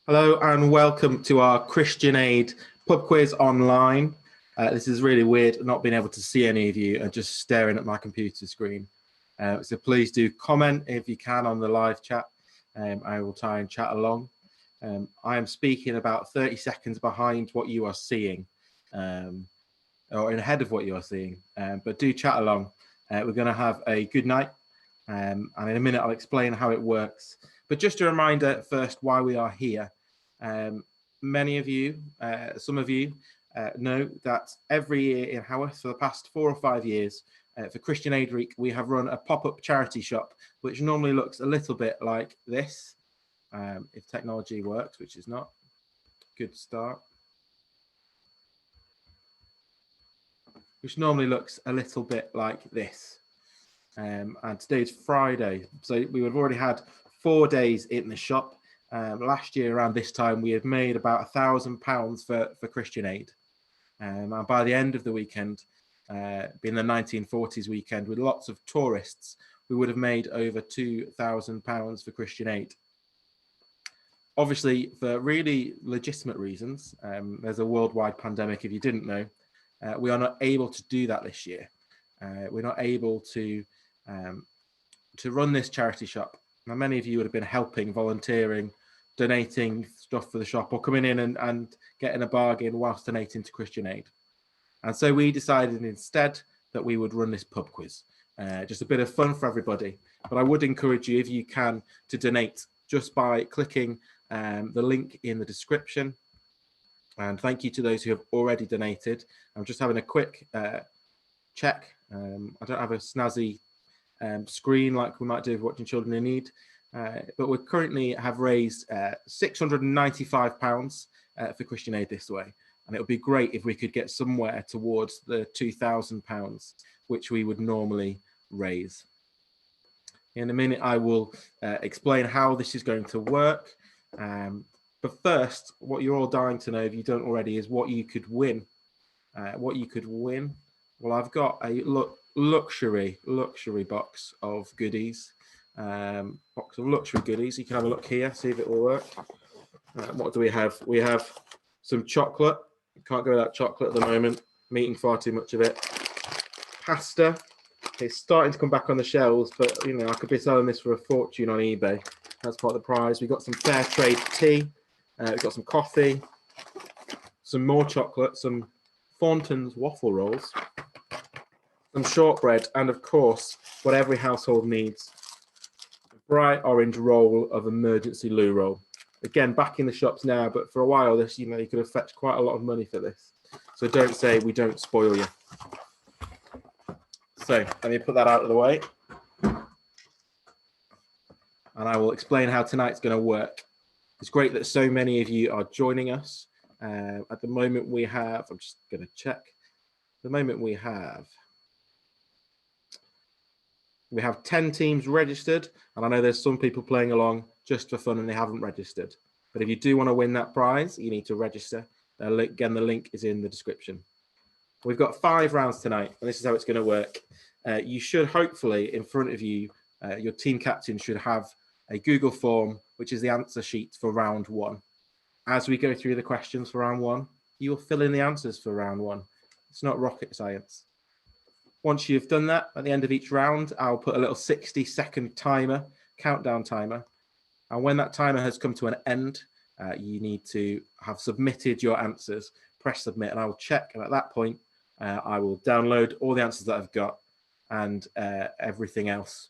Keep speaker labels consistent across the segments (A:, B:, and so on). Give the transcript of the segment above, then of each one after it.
A: Hello and welcome to our Christian Aid pub quiz online. This is really weird not being able to see any of you and just staring at my computer screen. So please do comment if you can on the live chat. I will try and chat along. I am speaking about 30 seconds behind what you are seeing, or ahead of what you are seeing, but do chat along. We're going to have a good night, and in a minute I'll explain how it works. But just a reminder first why we are here. Many of you, some of you know that every year in Haworth for the past 4 or 5 years, for Christian Aid Week, we have run a pop-up charity shop, which normally looks a little bit like this, if technology works, which is not. Good start. Which normally looks a little bit like this. And today's Friday, so we have already had 4 days in the shop. Last year around this time we had made about £1,000 for Christian Aid, and by the end of the weekend, being the 1940s weekend with lots of tourists, we would have made over £2,000 for Christian Aid. Obviously, for really legitimate reasons, there's a worldwide pandemic, if you didn't know, we are not able to do that this year. We're not able to run this charity shop. Now, many of you would have been helping, volunteering, donating stuff for the shop, or coming in and getting a bargain whilst donating to Christian Aid. And so we decided instead that we would run this pub quiz. Just a bit of fun for everybody. But I would encourage you, if you can, to donate just by clicking the link in the description. And thank you to those who have already donated. I'm just having a quick check. I don't have a snazzy screen like we might do with Watching Children in Need, but we currently have raised £695 for Christian Aid this way, and it would be great if we could get somewhere towards the £2,000 which we would normally raise. In a minute I will explain how this is going to work, but first, what you're all dying to know, if you don't already, is what you could win. What you could win. Well, I've got a luxury box of goodies. Box of luxury goodies. You can have a look here, see if it will work. What do we have? We have some chocolate. Can't go without chocolate at the moment. I'm eating far too much of it. Pasta. It's starting to come back on the shelves, but you know, I could be selling this for a fortune on eBay. That's part of the prize. We've got some fair trade tea. We've got some coffee, some more chocolate, some Thornton's waffle rolls, some shortbread, and of course, what every household needs, a bright orange roll of emergency loo roll. Again, back in the shops now, but for a while, this, you know, you could have fetched quite a lot of money for this. So don't say we don't spoil you. So let me put that out of the way, and I will explain how tonight's going to work. It's great that so many of you are joining us. At the moment we have, I'm just going to check. At the moment we have 10 teams registered, and I know there's some people playing along just for fun and they haven't registered. But if you do want to win that prize, you need to register. Again, the link is in the description. We've got 5 rounds tonight, and this is how it's going to work. You should hopefully, in front of you, your team captain should have a Google form, which is the answer sheet for round 1. As we go through the questions for round 1, you will fill in the answers for round 1. It's not rocket science. Once you've done that, at the end of each round, I'll put a little 60-second timer, countdown timer. And when that timer has come to an end, you need to have submitted your answers. Press submit, and I will check. And at that point, I will download all the answers that I've got and everything else.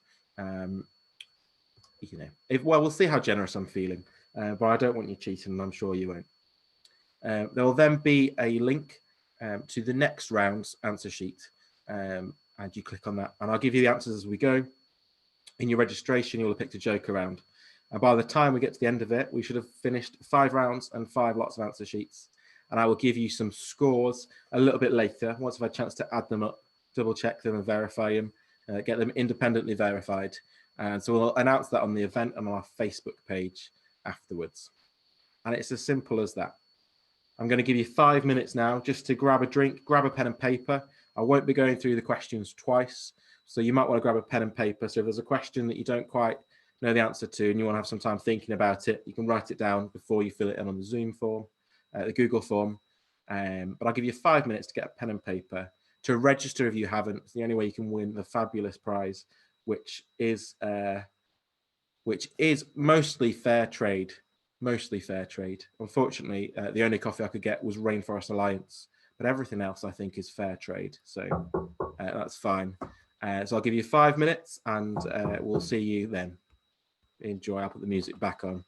A: You know, well, we'll see how generous I'm feeling, but I don't want you cheating, and I'm sure you won't. There will then be a link to the next round's answer sheet, and you click on that, and I'll give you the answers as we go. In your registration, you'll have picked a joke around, and by the time we get to the end of it, we should have finished 5 rounds and 5 lots of answer sheets, and I will give you some scores a little bit later, once I've had a chance to add them up, double check them and verify them, get them independently verified. And so we'll announce that on the event and on our Facebook page afterwards. And it's as simple as that. I'm going to give you 5 minutes now just to grab a drink, grab a pen and paper. I won't be going through the questions twice, so you might want to grab a pen and paper. So if there's a question that you don't quite know the answer to and you want to have some time thinking about it, you can write it down before you fill it in on the Zoom form, the Google form. But I'll give you 5 minutes to get a pen and paper to register if you haven't. It's the only way you can win the fabulous prize, which is mostly fair trade. Mostly fair trade. Unfortunately, the only coffee I could get was Rainforest Alliance, but everything else I think is fair trade. So that's fine. So I'll give you 5 minutes and we'll see you then. Enjoy. I'll put the music back on.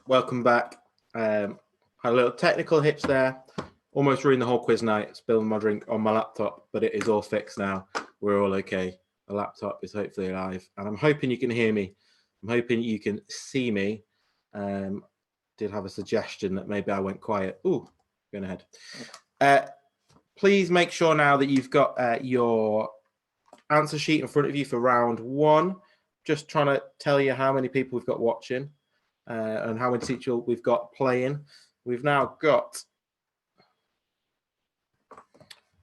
A: welcome back. Had a little technical hitch there. Almost ruined the whole quiz night, spilling my drink on my laptop, but it is all fixed now. We're all okay. The laptop is hopefully alive, and I'm hoping you can hear me. I'm hoping you can see me. Did have a suggestion that maybe I went quiet. Ooh, going ahead. Please make sure now that you've got your answer sheet in front of you for round one. Just trying to tell you how many people we've got watching and how many people we've got playing. We've now got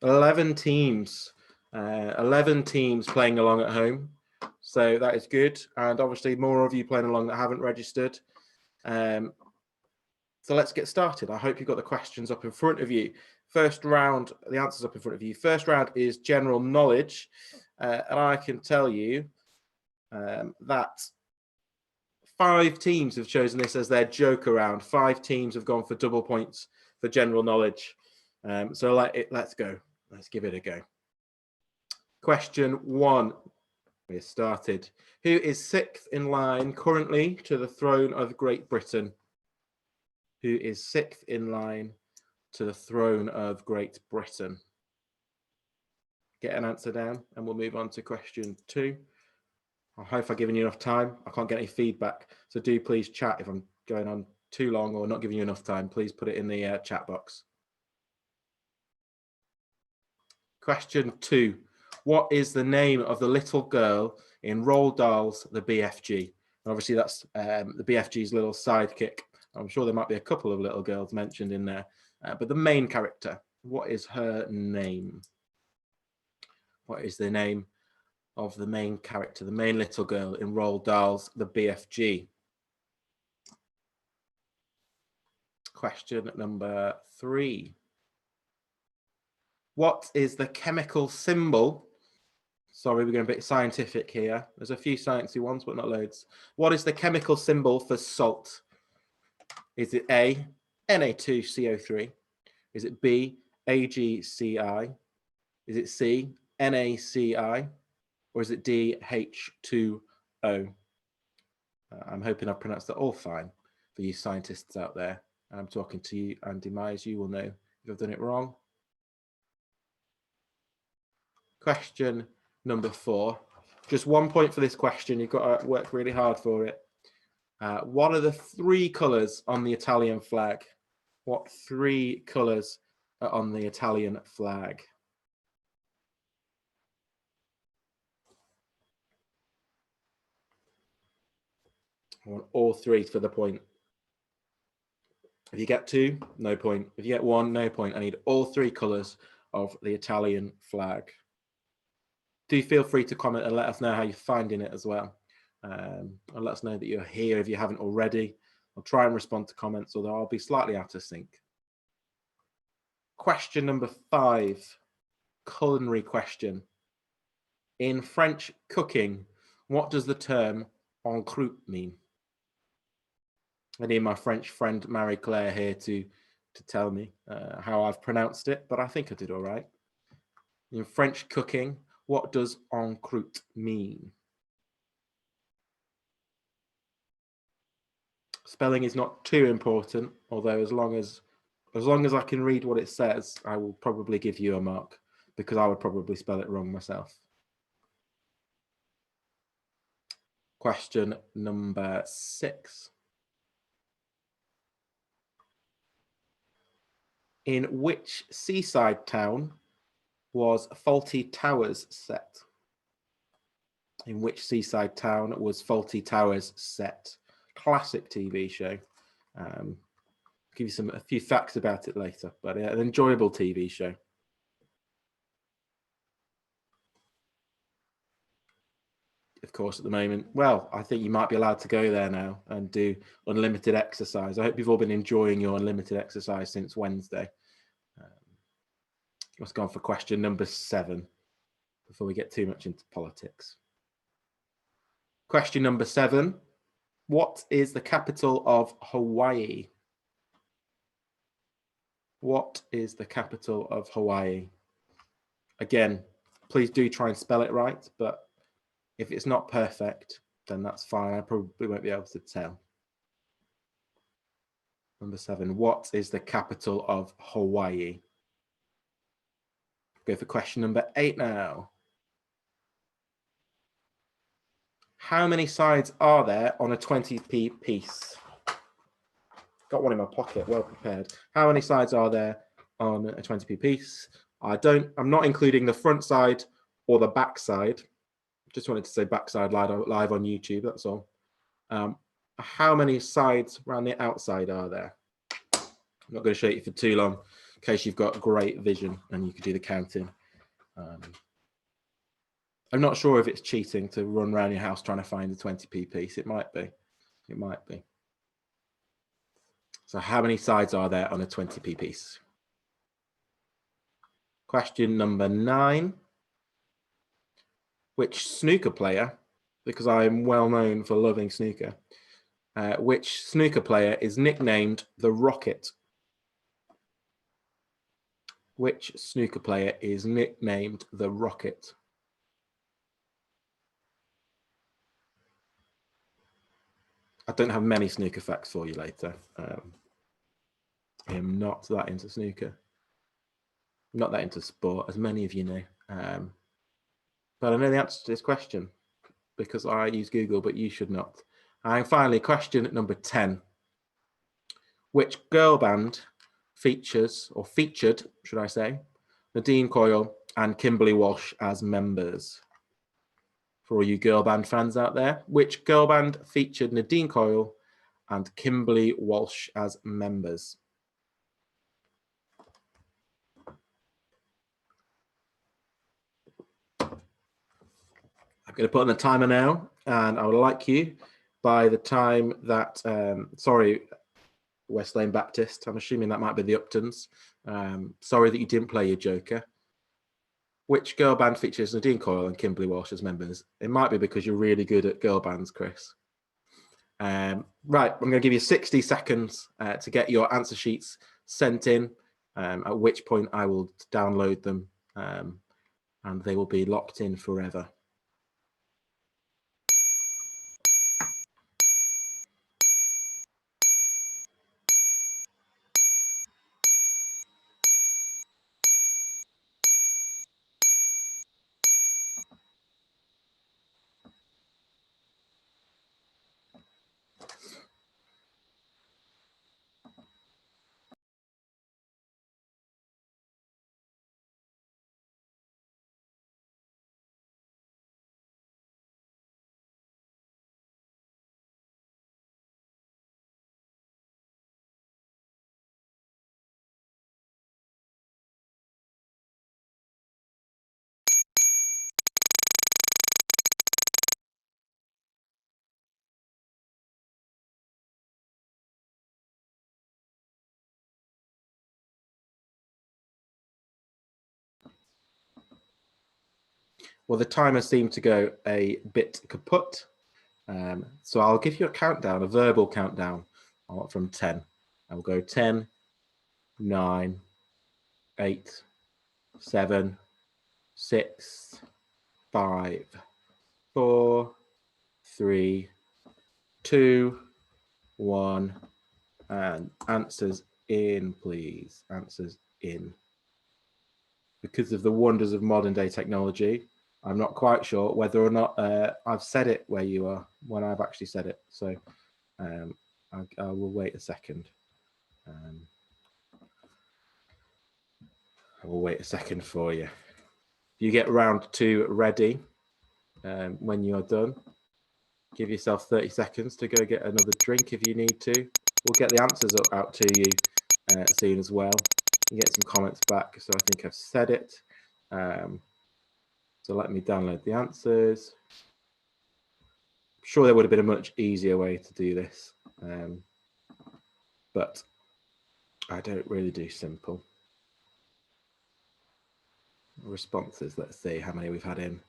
A: 11 teams. 11 teams playing along at home. So that is good. And obviously more of you playing along that haven't registered. So let's get started. I hope you've got the questions up in front of you. First round, the answers up in front of you. First round is general knowledge. And I can tell you that 5 teams have chosen this as their joker round. 5 teams have gone for double points for general knowledge. So let's go. Let's give it a go. Question 1. We're started. Who is 6th in line currently to the throne of Great Britain? Who is 6th in line to the throne of Great Britain? Get an answer down and we'll move on to question 2. I hope I've given you enough time. I can't get any feedback, so do please chat if I'm going on too long or not giving you enough time. Please put it in the chat box. Question 2. What is the name of the little girl in Roald Dahl's The BFG? And obviously that's the BFG's little sidekick. I'm sure there might be a couple of little girls mentioned in there, but the main character, what is her name? What is the name of the main character, the main little girl in Roald Dahl's The BFG? Question number 3. What is the chemical symbol? Sorry, we're going a bit scientific here. There's a few sciencey ones, but not loads. What is the chemical symbol for salt? Is it A, Na2CO3? Is it B, AgCi? Is it C, NaCi? Or is it D, H2O? I'm hoping I've pronounced that all fine for you scientists out there. I'm talking to you, Andy Myers. You will know if I've done it wrong. Question number 4. Just 1 point for this question. You've got to work really hard for it. What are the 3 colours on the Italian flag? What 3 colours are on the Italian flag? I want all 3 for the point. If you get 2, no point. If you get 1, no point. I need all 3 colours of the Italian flag. Do feel free to comment and let us know how you're finding it as well. And let us know that you're here if you haven't already. I'll try and respond to comments, although I'll be slightly out of sync. Question number 5, culinary question. In French cooking, what does the term en croûte mean? I need my French friend Marie-Claire here to tell me how I've pronounced it, but I think I did all right. In French cooking, what does en croûte mean? Spelling is not too important, although as long as I can read what it says, I will probably give you a mark because I would probably spell it wrong myself. Question number 6. In which seaside town was Fawlty Towers set? In which seaside town was Fawlty Towers set? Classic TV show. I'll give you a few facts about it later, but an enjoyable TV show. Of course, at the moment, well, I think you might be allowed to go there now and do unlimited exercise. I hope you've all been enjoying your unlimited exercise since Wednesday. Let's go on for question number 7 before we get too much into politics. Question number 7. What is the capital of Hawaii? What is the capital of Hawaii? Again, please do try and spell it right, but if it's not perfect, then that's fine. I probably won't be able to tell. Number 7. What is the capital of Hawaii? Go for question number 8 now. How many sides are there on a 20p piece? Got one in my pocket, well prepared. How many sides are there on a 20p piece? I'm not including the front side or the back side. Just wanted to say backside live on YouTube, that's all. How many sides around the outside are there? I'm not going to show you for too long in case you've got great vision and you could do the counting. I'm not sure if it's cheating to run around your house trying to find the 20p piece. It might be. It might be. So how many sides are there on a 20p piece? Question number 9. Which snooker player, because I'm well known for loving snooker, which snooker player is nicknamed the Rocket? Which snooker player is nicknamed the Rocket? I don't have many snooker facts for you later. I am not that into snooker. I'm not that into sport, as many of you know. But I know the answer to this question because I use Google, but you should not. And finally, question number 10. Which girl band featured, should I say, Nadine Coyle and Kimberly Walsh as members? For all you girl band fans out there, which girl band featured Nadine Coyle and Kimberly Walsh as members? I'm going to put on the timer now, and I would like you, by the time that, sorry, West Lane Baptist, I'm assuming that might be the Uptons. Sorry that you didn't play your Joker. Which girl band features Nadine Coyle and Kimberly Walsh as members? It might be because you're really good at girl bands, Chris. Right, I'm going to give you 60 seconds to get your answer sheets sent in, at which point I will download them and they will be locked in forever. Well, the timer seemed to go a bit kaput. So I'll give you a countdown, a verbal countdown from 10. I will go 10, 9, 8, 7, 6, 5, 4, 3, 2, 1, and answers in, please. Answers in. Because of the wonders of modern day technology, I'm not quite sure whether or not I've said it where you are when I've actually said it. So I will wait a second. I will wait a second for you. You get round 2 ready. When you are done, give yourself 30 seconds to go get another drink if you need to. We'll get the answers out to you soon as well. You get some comments back. So I think I've said it. So let me download the answers. I'm sure there would have been a much easier way to do this, but I don't really do simple. Responses, let's see how many we've had in.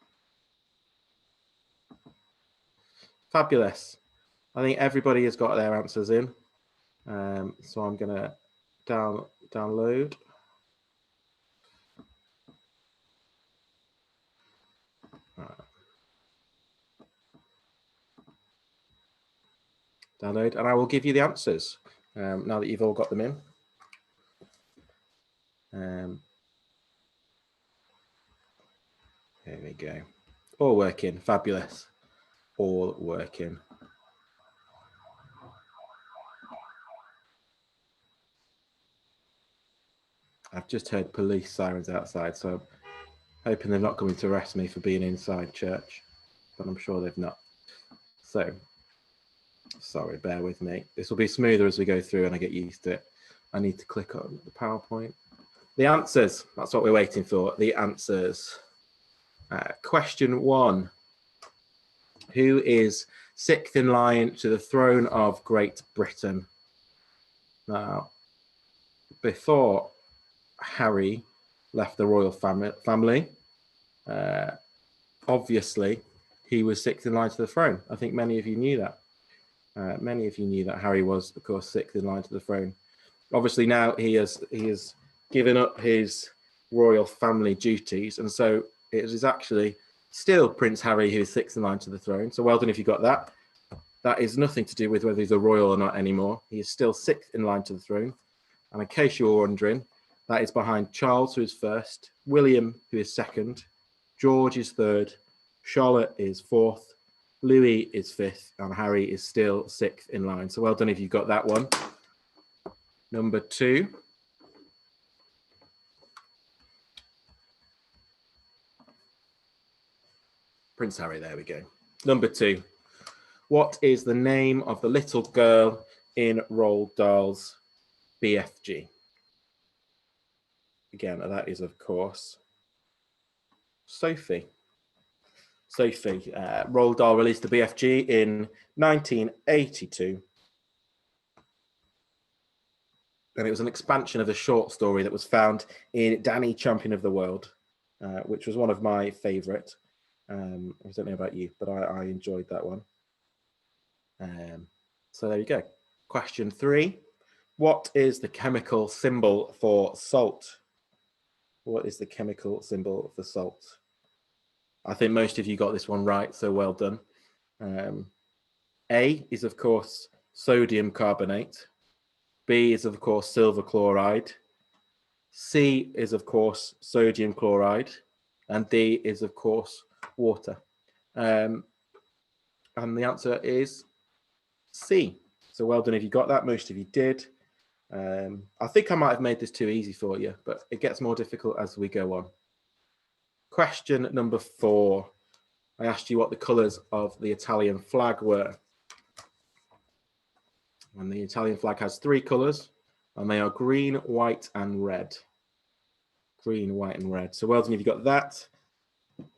A: Fabulous. I think everybody has got their answers in. So I'm going to download. Download, and I will give you the answers. now that you've all got them in. There we go. All working. Fabulous. All working. I've just heard police sirens outside, so I'm hoping they're not coming to arrest me for being inside church, but I'm sure they've not. So, sorry, bear with me. This will be smoother as we go through and I get used to it. I need to click on the PowerPoint. The answers, that's what we're waiting for, the answers. Question 1. Who is 6th in line to the throne of Great Britain? Now, before Harry left the royal family, obviously he was 6th in line to the throne. I think many of you knew that. Many of you knew that Harry was, of course, 6th in line to the throne. Obviously now he has given up his royal family duties, and so it is actually still Prince Harry who is 6th in line to the throne. So well done if you got that. That is nothing to do with whether he's a royal or not anymore. He is still 6th in line to the throne. And in case you're wondering, that is behind Charles, who is 1st, William, who is 2nd, George is 3rd, Charlotte is 4th, Louis is 5th, and Harry is still 6th in line. So well done if you've got that one. Number 2. Prince Harry, there we go. Number 2. What is the name of the little girl in Roald Dahl's BFG? Again, that is, of course, Sophie. Sophie. Roald Dahl released the BFG in 1982. And it was an expansion of a short story that was found in Danny, Champion of the World, which was one of my favourite. I don't know about you, but I enjoyed that one. So there you go. Question 3. What is the chemical symbol for salt? What is the chemical symbol for salt? I think most of you got this one right, so well done. A is, of course, sodium carbonate. B is, of course, silver chloride. C is, of course, sodium chloride. And D is, of course, water. And the answer is C. So well done if you got that. Most of you did. I think I might have made this too easy for you, but it gets more difficult as we go on. Question number 4. I asked you what the colours of the Italian flag were. And the Italian flag has 3 colours, and they are green, white, and red. Green, white, and red. So well done if you got that.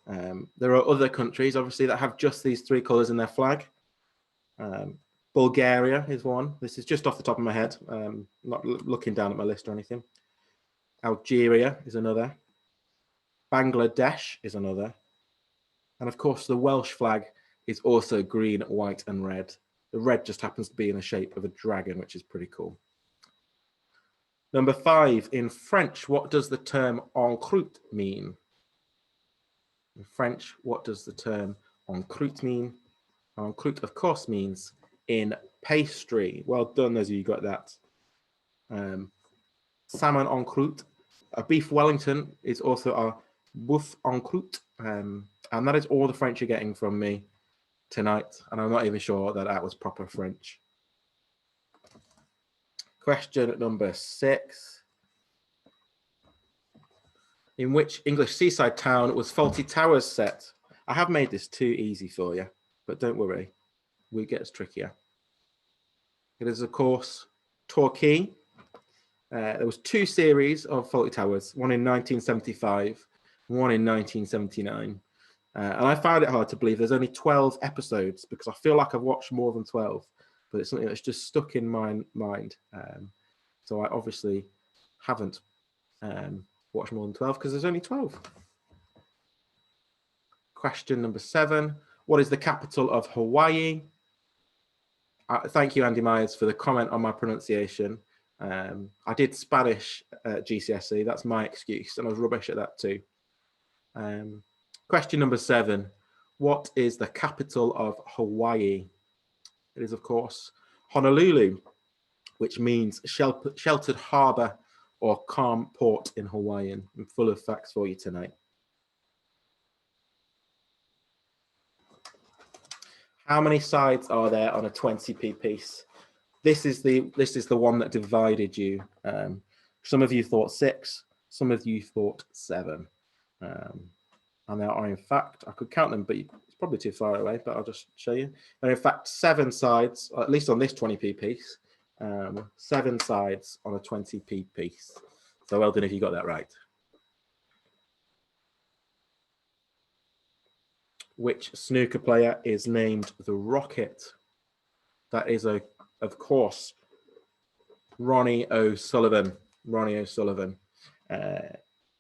A: There are other countries, obviously, that have just these 3 colours in their flag. Bulgaria is one. This is just off the top of my head. Not looking down at my list or anything. Algeria is another. Bangladesh is another. And of course, the Welsh flag is also green, white, and red. The red just happens to be in the shape of a dragon, which is pretty cool. Number 5, in French, what does the term en croûte mean? In French, what does the term en croûte mean? En croûte, of course, means in pastry. Well done, those of you who got that. Salmon en croûte. A beef Wellington is also a boeuf en croûte. And that is all the French you're getting from me tonight. And I'm not even sure that that was proper French. Question number 6. In which English seaside town was Fawlty Towers set? I have made this too easy for you, but don't worry, it gets trickier. It is, of course, Torquay. There was 2 series of Fawlty Towers, one in 1975, one in 1979. And I found it hard to believe there's only 12 episodes because I feel like I've watched more than 12, but it's something that's just stuck in my mind. So I obviously haven't watched more than 12 because there's only 12. Question number 7. What is the capital of Hawaii? Thank you, Andy Myers, for the comment on my pronunciation. I did Spanish at GCSE. That's my excuse, and I was rubbish at that too. Question number 7. What is the capital of Hawaii? It is, of course, Honolulu. which means sheltered harbour or calm port in Hawaiian. I'm full of facts for you tonight. How many sides are there on a 20p piece? This is the one that divided you. Some of you thought 6, some of you thought 7. And there are, in fact, I could count them, but it's probably too far away, but I'll just show you. There are, in fact, 7 sides, at least on this 20p piece, 7 sides on a 20p piece. So well done if you got that right. Which snooker player is named the Rocket? That is, of course, Ronnie O'Sullivan. Ronnie O'Sullivan.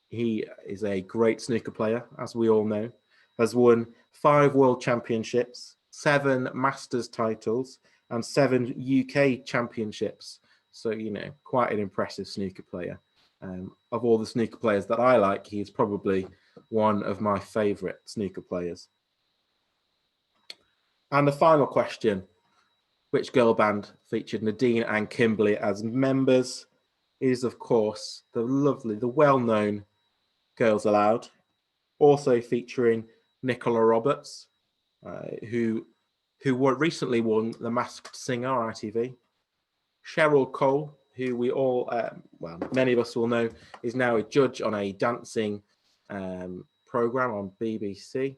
A: He is a great snooker player, as we all know. Has won 5 world championships, 7 Masters titles, and 7 UK championships. So, you know, quite an impressive snooker player. Of all the snooker players that I like, he is probably one of my favourite snooker players. And the final question, which girl band featured Nadine and Kimberly as members, is, of course, the lovely, the well-known Girls Aloud, also featuring Nicola Roberts, who recently won The Masked Singer on ITV. Cheryl Cole, who we all, well, many of us will know, is now a judge on a dancing program on BBC.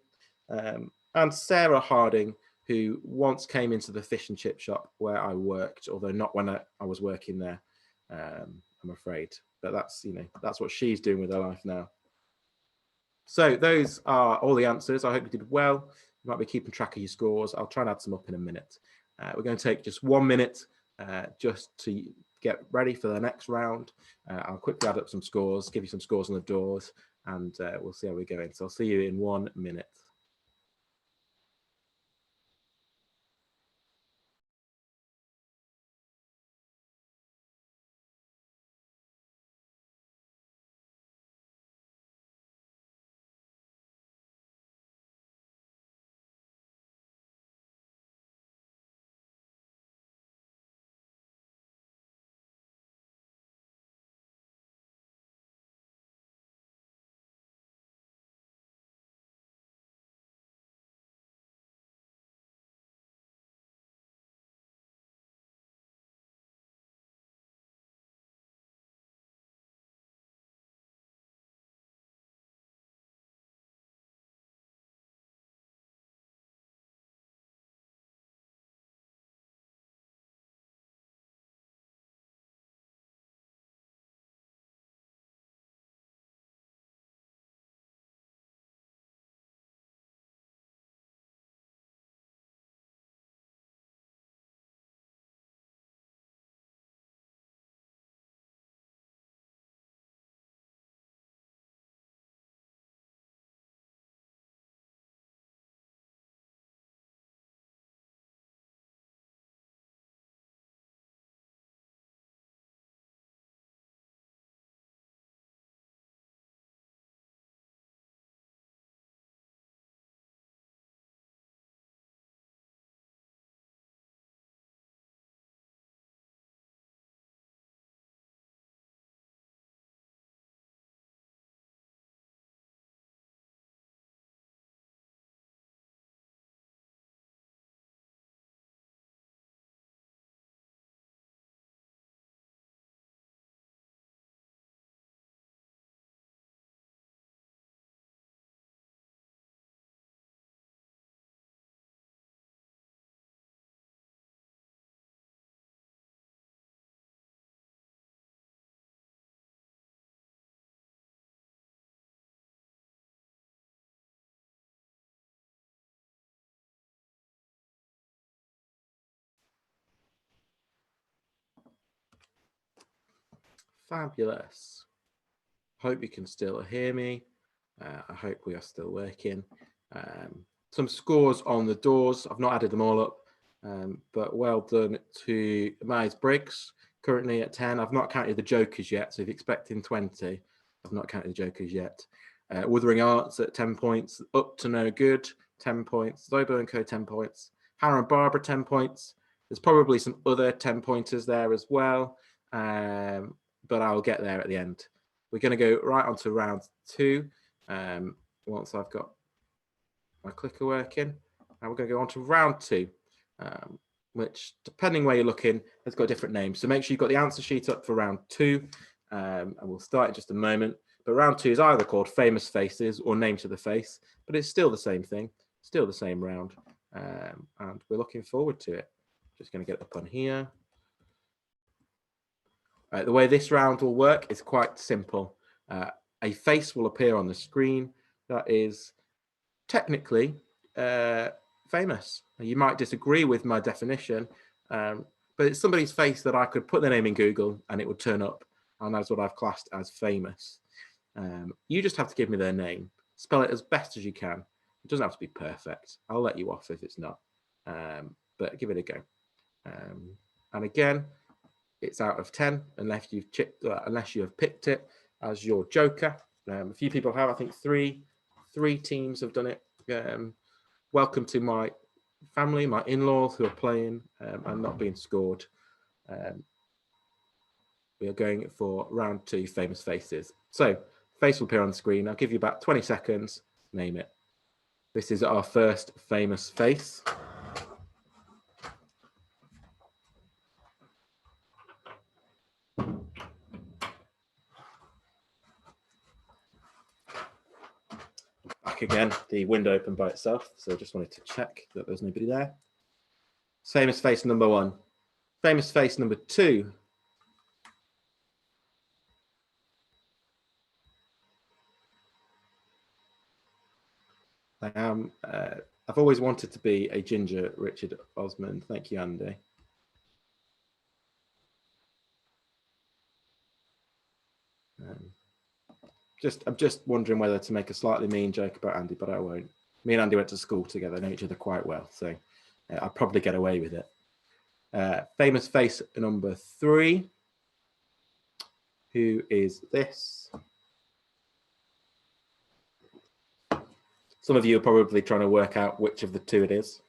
A: And Sarah Harding, who once came into the fish and chip shop where I worked, although not when I was working there, I'm afraid. But that's, you know, that's what she's doing with her life now. So those are all the answers. I hope you did well. You might be keeping track of your scores. I'll try and add some up in a minute. We're going to take just 1 minute just to get ready for the next round. I'll quickly add up some scores, give you some scores on the doors, and we'll see how we're going. So I'll see you in 1 minute. Fabulous. Hope you can still hear me. I hope we are still working. Some scores on the doors. I've not added them all up, but well done to Myers-Briggs, currently at 10. I've not counted the jokers yet, so if you're expecting 20, I've not counted the jokers yet. Wuthering Arts at 10 points. Up to No Good, 10 points. Zobo & Co, 10 points. Hannah and Barbara, 10 points. There's probably some other 10 pointers there as well, but I'll get there at the end. We're going to go right on to round 2 once I've got my clicker working. And we're going to go on to round 2, which, depending where you're looking, has got a different name. So make sure you've got the answer sheet up for round 2, and we'll start in just a moment. But round 2 is either called Famous Faces or Name to the Face, but it's still the same thing, still the same round, and we're looking forward to it. Just going to get it up on here. The way this round will work is quite simple. A face will appear on the screen that is technically famous. You might disagree with my definition, but it's somebody's face that I could put their name in Google and it would turn up, and that's what I've classed as famous. You just have to give me their name, spell it as best as you can. It doesn't have to be perfect. I'll let you off if it's not, but give it a go. And again, it's out of 10 unless you have picked it as your joker. A few people have. I think three teams have done it. Welcome to my family, my in-laws who are playing and not being scored. We are going for round 2, Famous Faces. So face will appear on the screen. I'll give you about 20 seconds. Name it. This is our first famous face. Back again, the window opened by itself, so I just wanted to check that there's nobody there. Famous face number 1. Famous face number 2. I've always wanted to be a ginger Richard Osman. Thank you, Andy. I'm just wondering whether to make a slightly mean joke about Andy, but I won't. Me and Andy went to school together, know each other quite well, so I'll probably get away with it. Famous face number 3. Who is this? Some of you are probably trying to work out which of the 2 it is.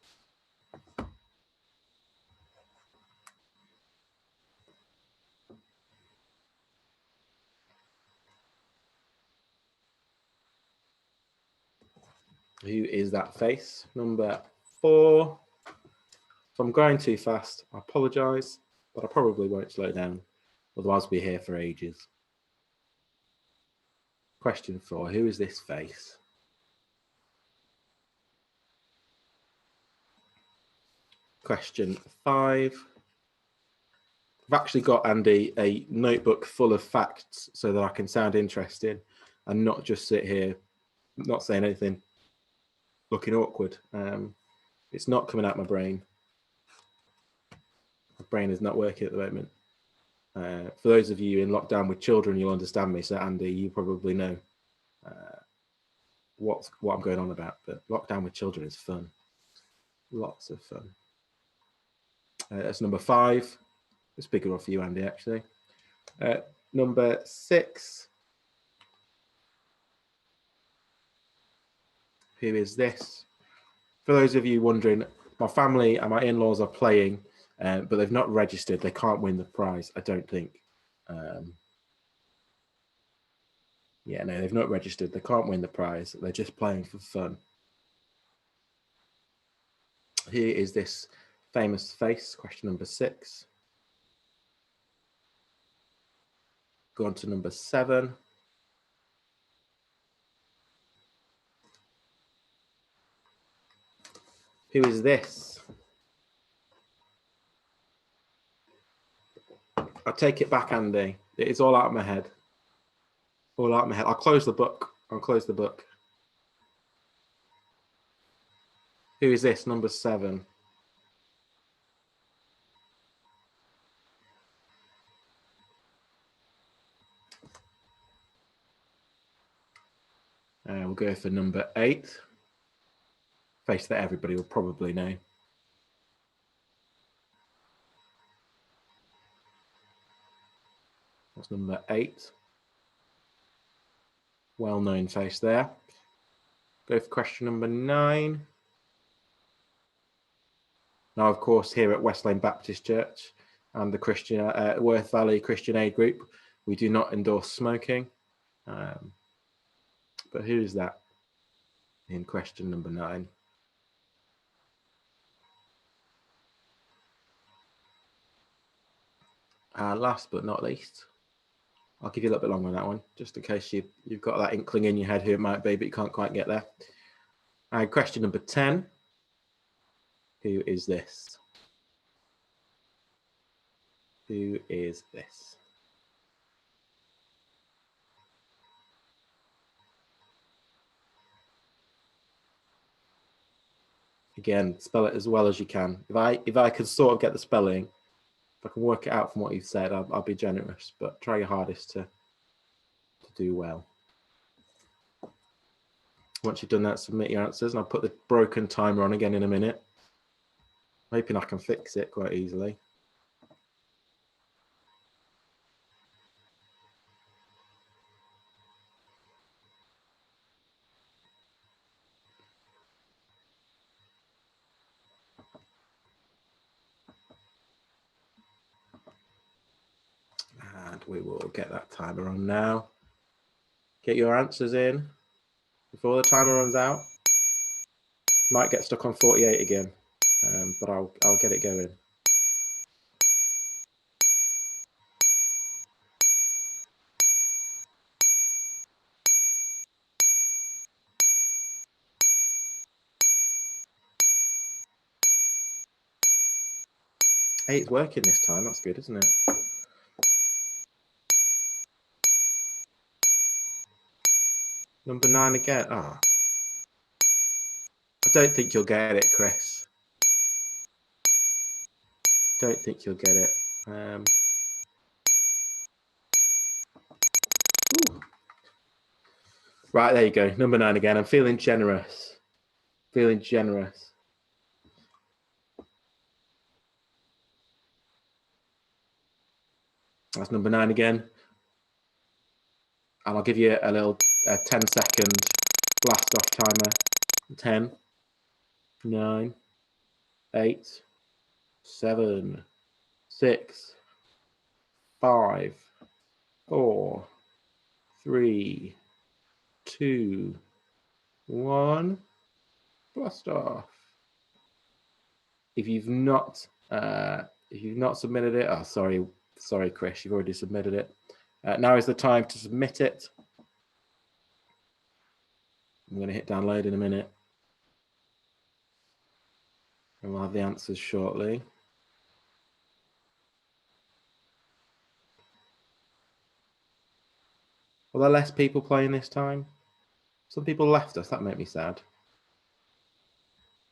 A: Who is that face? Number 4. If I'm going too fast, I apologise, but I probably won't slow down. Otherwise, we'll be here for ages. Question 4. Who is this face? Question 5. I've actually got, Andy, a notebook full of facts so that I can sound interesting and not just sit here not saying anything, looking awkward. It's not coming out my brain. My brain is not working at the moment. For those of you in lockdown with children, you'll understand me. So Andy, you probably know what I'm going on about. But lockdown with children is fun. Lots of fun. That's number 5. It's bigger off for you, Andy, actually. Number 6. Who is this? For those of you wondering, my family and my in-laws are playing, but they've not registered. They can't win the prize, I don't think. Yeah, no, they've not registered. They can't win the prize. They're just playing for fun. Here is this famous face, question number 6. Go on to number 7. Who is this? I'll take it back, Andy. It's all out of my head. All out of my head. I'll close the book. I'll close the book. Who is this? Number 7. We'll go for number 8. Face that everybody will probably know. That's number 8. Well-known face there. Go for question number 9. Now, of course, here at West Lane Baptist Church and the Worth Valley Christian Aid Group, we do not endorse smoking. But who is that in question number 9? Last but not least, I'll give you a little bit longer on that one, just in case you've got that inkling in your head who it might be, but you can't quite get there. Question number 10. Who is this? Who is this? Again, spell it as well as you can. If I can sort of get the spelling, if I can work it out from what you've said, I'll be generous, but try your hardest to do well. Once you've done that, submit your answers, and I'll put the broken timer on again in a minute. I'm hoping I can fix it quite easily. And we will get that timer on now. Get your answers in before the timer runs out. Might get stuck on 48 again, but I'll get it going. Hey, it's working this time. That's good, isn't it? Number 9 again. Ah, I don't think you'll get it, Chris. Don't think you'll get it. Right, there you go. Number 9 again. I'm feeling generous. Feeling generous. That's number 9 again. And I'll give you a little 10-second blast off timer. 10, 9, 8, 7, 6, 5, 4, 3, 2, 1. Blast off. If you've not submitted it, oh sorry Chris, you've already submitted it. Now is the time to submit it. I'm going to hit download in a minute, and we'll have the answers shortly. Are there less people playing this time? Some people left us. That made me sad.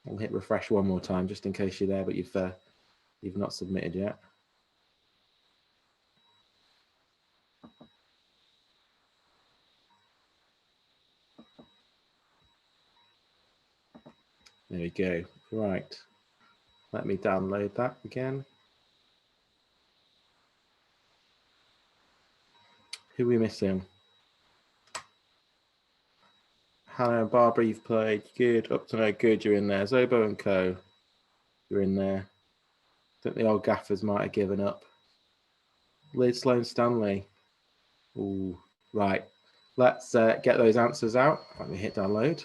A: I'll hit refresh one more time just in case you're there, but you've not submitted yet. There we go. Right. Let me download that again. Who are we missing? Hannah and Barbara, you've played. Good. Up to no good, you're in there. Zobo and Co, you're in there. I think the old gaffers might have given up. Liz Sloan Stanley. Ooh, right. Let's get those answers out. Let me hit download.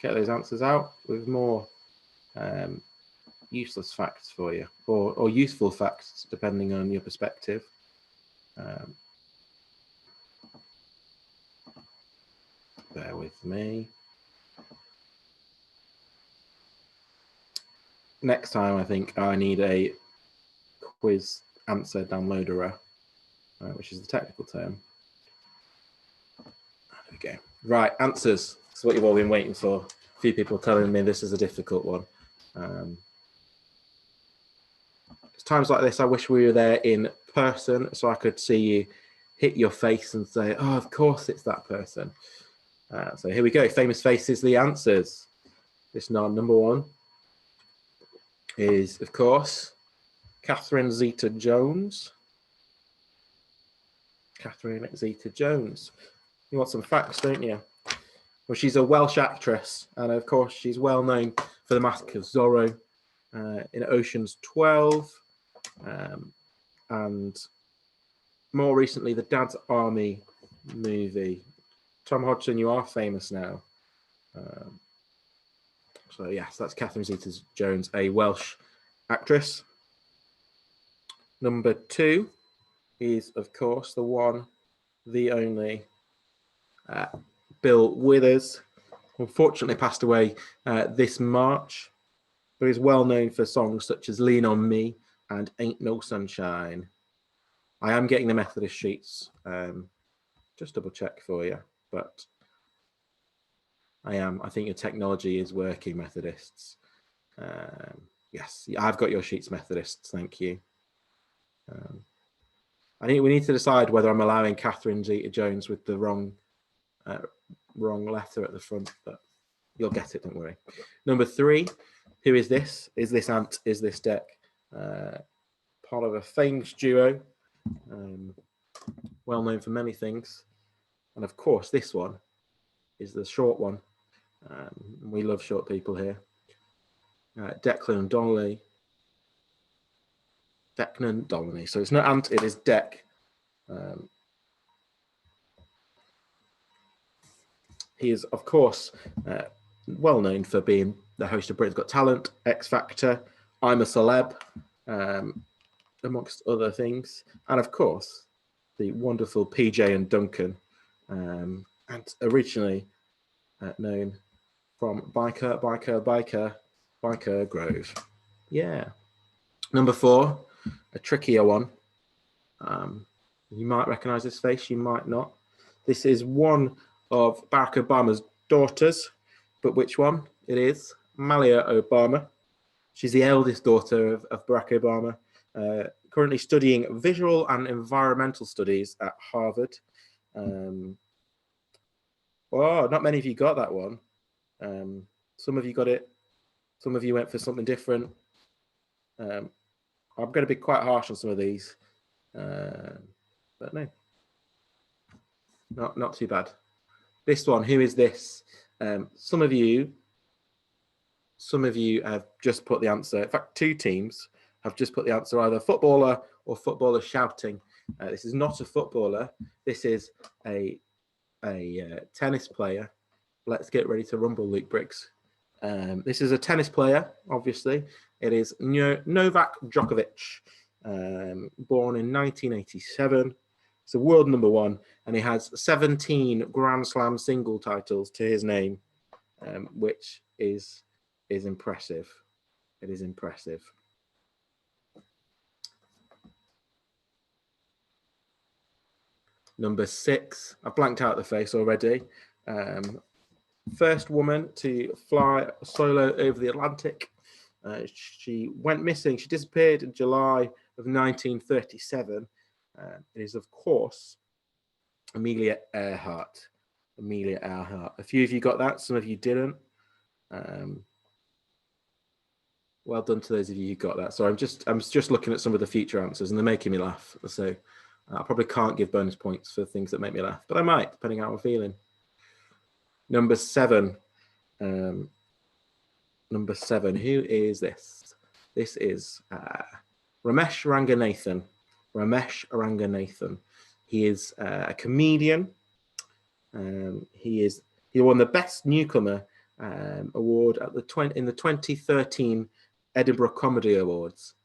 A: Get those answers out with more useless facts for you, or useful facts, depending on your perspective. Bear with me. Next time, I think I need a quiz answer downloader, which is the technical term. There we go. Right, answers. That's what you've all been waiting for. A few people telling me this is a difficult one. It's times like this I wish we were there in person so I could see you hit your face and say, oh, of course it's that person. So here we go. Famous faces, the answers. This number 1 is, of course, Catherine Zeta-Jones. Catherine Zeta-Jones. You want some facts, don't you? Well, she's a Welsh actress, and of course, she's well known for The Mask of Zorro. in Ocean's 12, and more recently, the Dad's Army movie. Tom Hodgson, you are famous now. So yes, that's Catherine Zeta-Jones, a Welsh actress. Number 2 is, of course, the one, the only, Bill Withers. Unfortunately passed away this March, but is well known for songs such as Lean on Me and Ain't No Sunshine. I am getting the Methodist sheets, just double check for you, but I think your technology is working, Methodists. Yes, I've got your sheets, Methodists, thank you. I think we need to decide whether I'm allowing Catherine Zeta-Jones with the wrong letter at the front, but you'll get it, don't worry. Number 3, who is this? Is this ant? Is this deck? Part of a famous duo, well known for many things. And of course, this one is the short one. We love short people here. Declan Donnelly. Declan Donnelly. So it's not ant, it is Deck. He is, of course, well known for being the host of Britain's Got Talent, X Factor, I'm a Celeb, amongst other things. And of course, the wonderful PJ and Duncan, and originally known from Biker Grove. Yeah. Number 4, a trickier one. You might recognize this face, you might not. This is one of Barack Obama's daughters, but which one? It is Malia Obama. She's the eldest daughter of Barack Obama, currently studying visual and environmental studies at Harvard. Oh, not many of you got that one. Some of you got it. Some of you went for something different. I'm going to be quite harsh on some of these, but no, not too bad. This one, who is this? Some of you have just put the answer. In fact, 2 teams have just put the answer, either footballer or footballer shouting. This is not a footballer. This is a tennis player. Let's get ready to rumble, Luke Briggs. This is a tennis player, obviously. It is Novak Djokovic, born in 1987. He's a world number 1, and he has 17 Grand Slam single titles to his name, which is impressive. It is impressive. Number 6, I've blanked out the face already. First woman to fly solo over the Atlantic. She went missing. She disappeared in July of 1937. It is, of course, Amelia Earhart. Amelia Earhart. A few of you got that. Some of you didn't. Well done to those of you who got that. So I'm just looking at some of the future answers, and they're making me laugh. So I probably can't give bonus points for things that make me laugh, but I might, depending on how I'm feeling. Number 7. Number 7. Who is this? This is Ramesh Ranganathan. Ramesh Ranganathan. He is a comedian. He won the Best Newcomer award at in the 2013 Edinburgh Comedy Awards.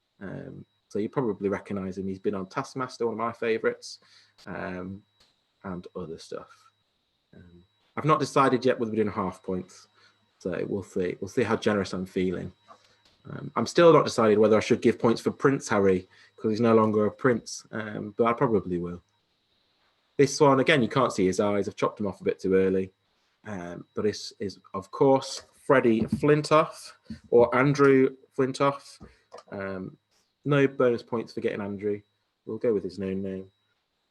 A: So you probably recognise him. He's been on Taskmaster, one of my favourites, and other stuff. I've not decided yet whether we're doing half points, so we'll see. We'll see how generous I'm feeling. I'm still not decided whether I should give points for Prince Harry, because he's no longer a prince, but I probably will. This one, again, you can't see his eyes. I've chopped him off a bit too early. But this is, of course, Freddie Flintoff, or Andrew Flintoff. No bonus points for getting Andrew. We'll go with his known name.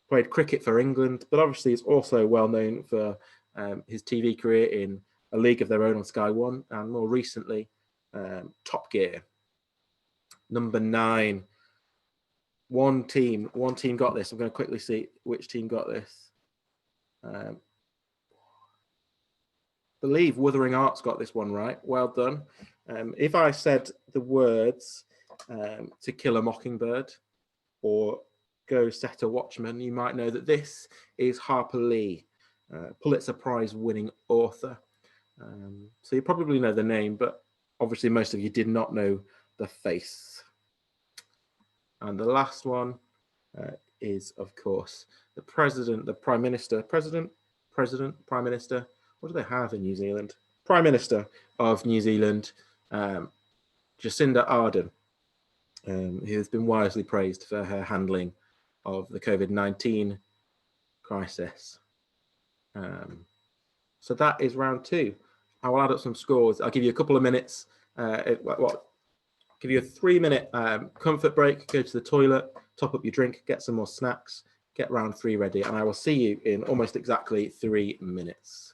A: Played cricket for England, but obviously is also well known for his TV career in A League of Their Own on Sky One, and more recently, Top Gear. Number 9. One team got this. I'm going to quickly see which team got this. Believe Wuthering Arts got this one right. Well done. If I said the words To Kill a Mockingbird or Go Set a Watchman, you might know that this is Harper Lee, Pulitzer Prize winning author. So you probably know the name, but obviously most of you did not know the face. And the last one is, of course, the president, the prime minister, president, prime minister. What do they have in New Zealand? Prime Minister of New Zealand, Jacinda Ardern, who has been widely praised for her handling of the COVID-19 crisis. So that is round 2. I will add up some scores. I'll give you a couple of minutes. I'll give you a 3-minute comfort break, go to the toilet, top up your drink, get some more snacks, get round 3 ready, and I will see you in almost exactly 3 minutes.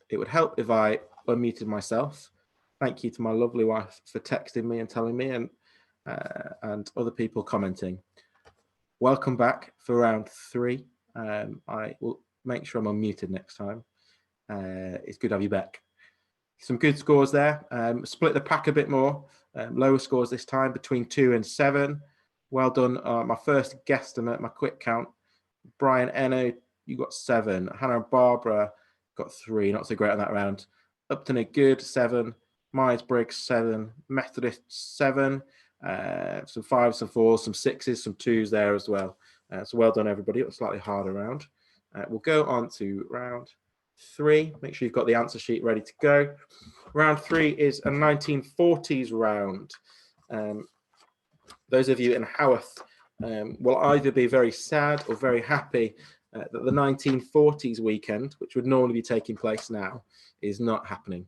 A: it would help if I unmuted myself. Thank you to my lovely wife for texting me and telling me, and other people commenting. Welcome back for round 3. I will make sure I'm unmuted next time. It's good to have you back. Some good scores there. Split the pack a bit more. Lower scores this time, between 2 and 7. Well done. My first guesstimate, my quick count. Brian Eno, you got 7. Hannah and Barbara got 3. Not so great on that round. Upton a good 7. Myers-Briggs 7. Methodist 7. Some 5s, some 4s, some 6s, some 2s there as well. So well done, everybody. It was a slightly harder round. We'll go on to round 3. Make sure you've got the answer sheet ready to go. Round 3 is a 1940s round. Those of you in Haworth will either be very sad or very happy that the 1940s weekend, which would normally be taking place now, is not happening.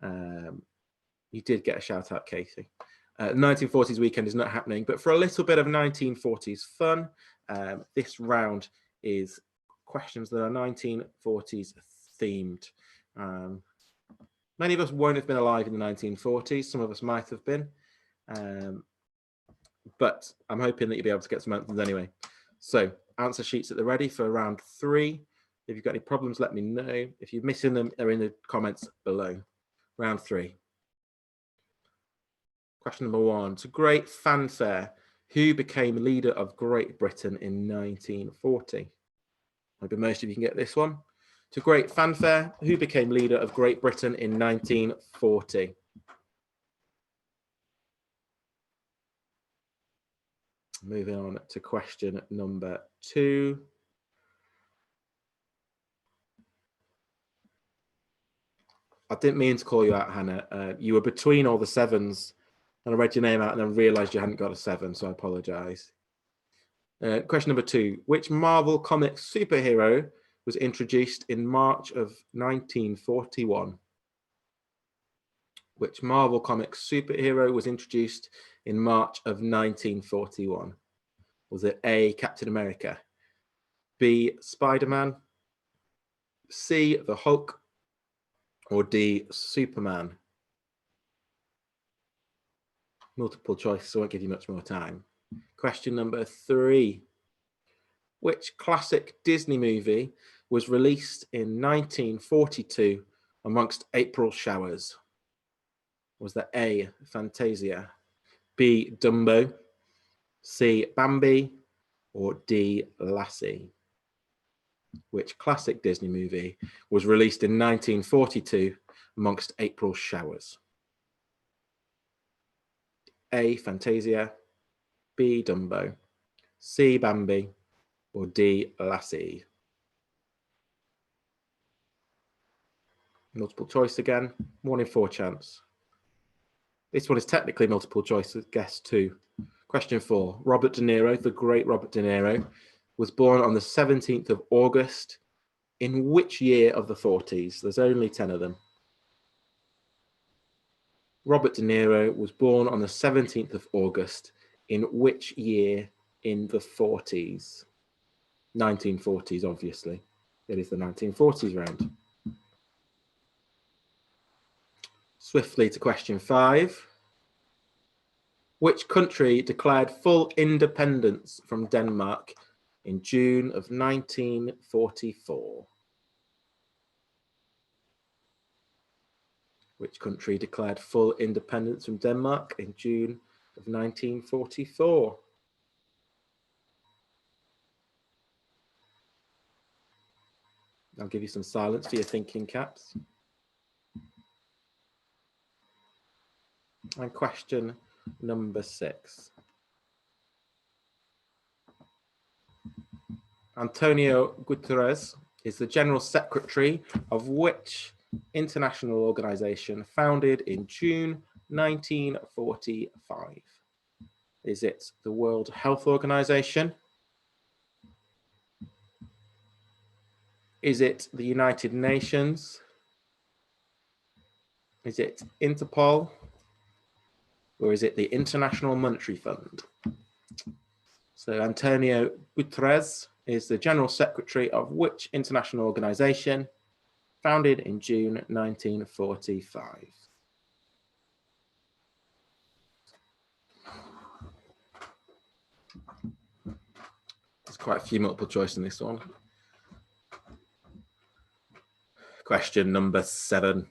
A: You did get a shout out, Casey. 1940s weekend is not happening, but for a little bit of 1940s fun, this round is questions that are 1940s themed. Many of us won't have been alive in the 1940s. Some of us might have been, but I'm hoping that you'll be able to get some answers anyway. So answer sheets at the ready for round 3. If you've got any problems, let me know. If you're missing them, they're in the comments below. Round 3. Question number 1. To great fanfare, who became leader of Great Britain in 1940? Maybe most of you can get this one. To great fanfare, who became leader of Great Britain in 1940? Moving on to question number 2. I didn't mean to call you out, Hannah. You were between all the 7s, and I read your name out and then realised you hadn't got a 7, so I apologise. Question number 2. Which Marvel Comics superhero was introduced in March of 1941? Which Marvel Comics superhero was introduced in March of 1941? Was it A, Captain America, B, Spider-Man, C, the Hulk, or D, Superman? Multiple choice, so I won't give you much more time. Question number 3. Which classic Disney movie was released in 1942 amongst April showers? Was that A, Fantasia, B, Dumbo, C, Bambi, or D, Lassie? Which classic Disney movie was released in 1942 amongst April showers? A, Fantasia, B, Dumbo, C, Bambi, or D, Lassie? Multiple choice again, 1 in 4 chance. This one is technically multiple choice, guess 2. Question 4. Robert De Niro, the great Robert De Niro, was born on the 17th of August in which year of the 40s? There's only 10 of them. Robert De Niro was born on the 17th of August in which year in the 40s? 1940s, obviously. It is the 1940s round. Swiftly to question 5. Which country declared full independence from Denmark in June of 1944? Which country declared full independence from Denmark in June of 1944? I'll give you some silence for your thinking caps. And question number 6. Antonio Guterres is the General Secretary of which international organization founded in June 1945? Is it the World Health Organization? Is it the United Nations? Is it Interpol? Or is it the International Monetary Fund? So Antonio Guterres is the General Secretary of which international organization founded in June 1945. There's quite a few multiple choice in this one. Question number 7.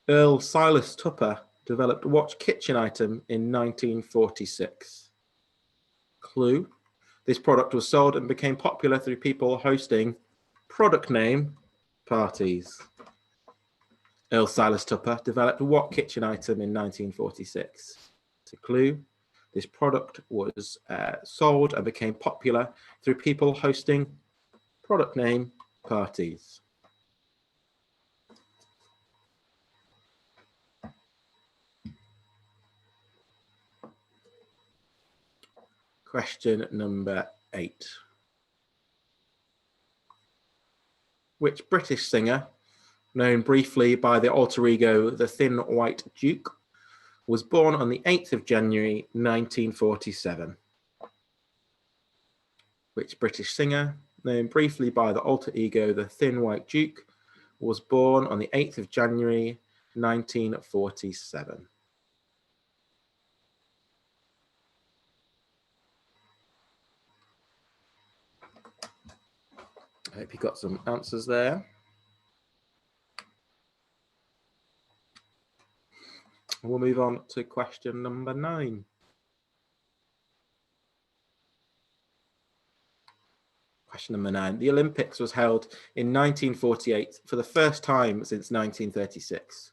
A: Earl Silas Tupper developed what kitchen item in 1946? Clue. This product was sold and became popular through people hosting product name parties. Earl Silas Tupper developed what kitchen item in 1946? It's a clue. This product was sold and became popular through people hosting product name parties. Question number 8. Which British singer, known briefly by the alter ego The Thin White Duke, was born on the 8th of January 1947? Which British singer, known briefly by the alter ego The Thin White Duke, was born on the 8th of January 1947? I hope you got some answers there. We'll move on to question number 9. Question number 9. The Olympics was held in 1948 for the first time since 1936.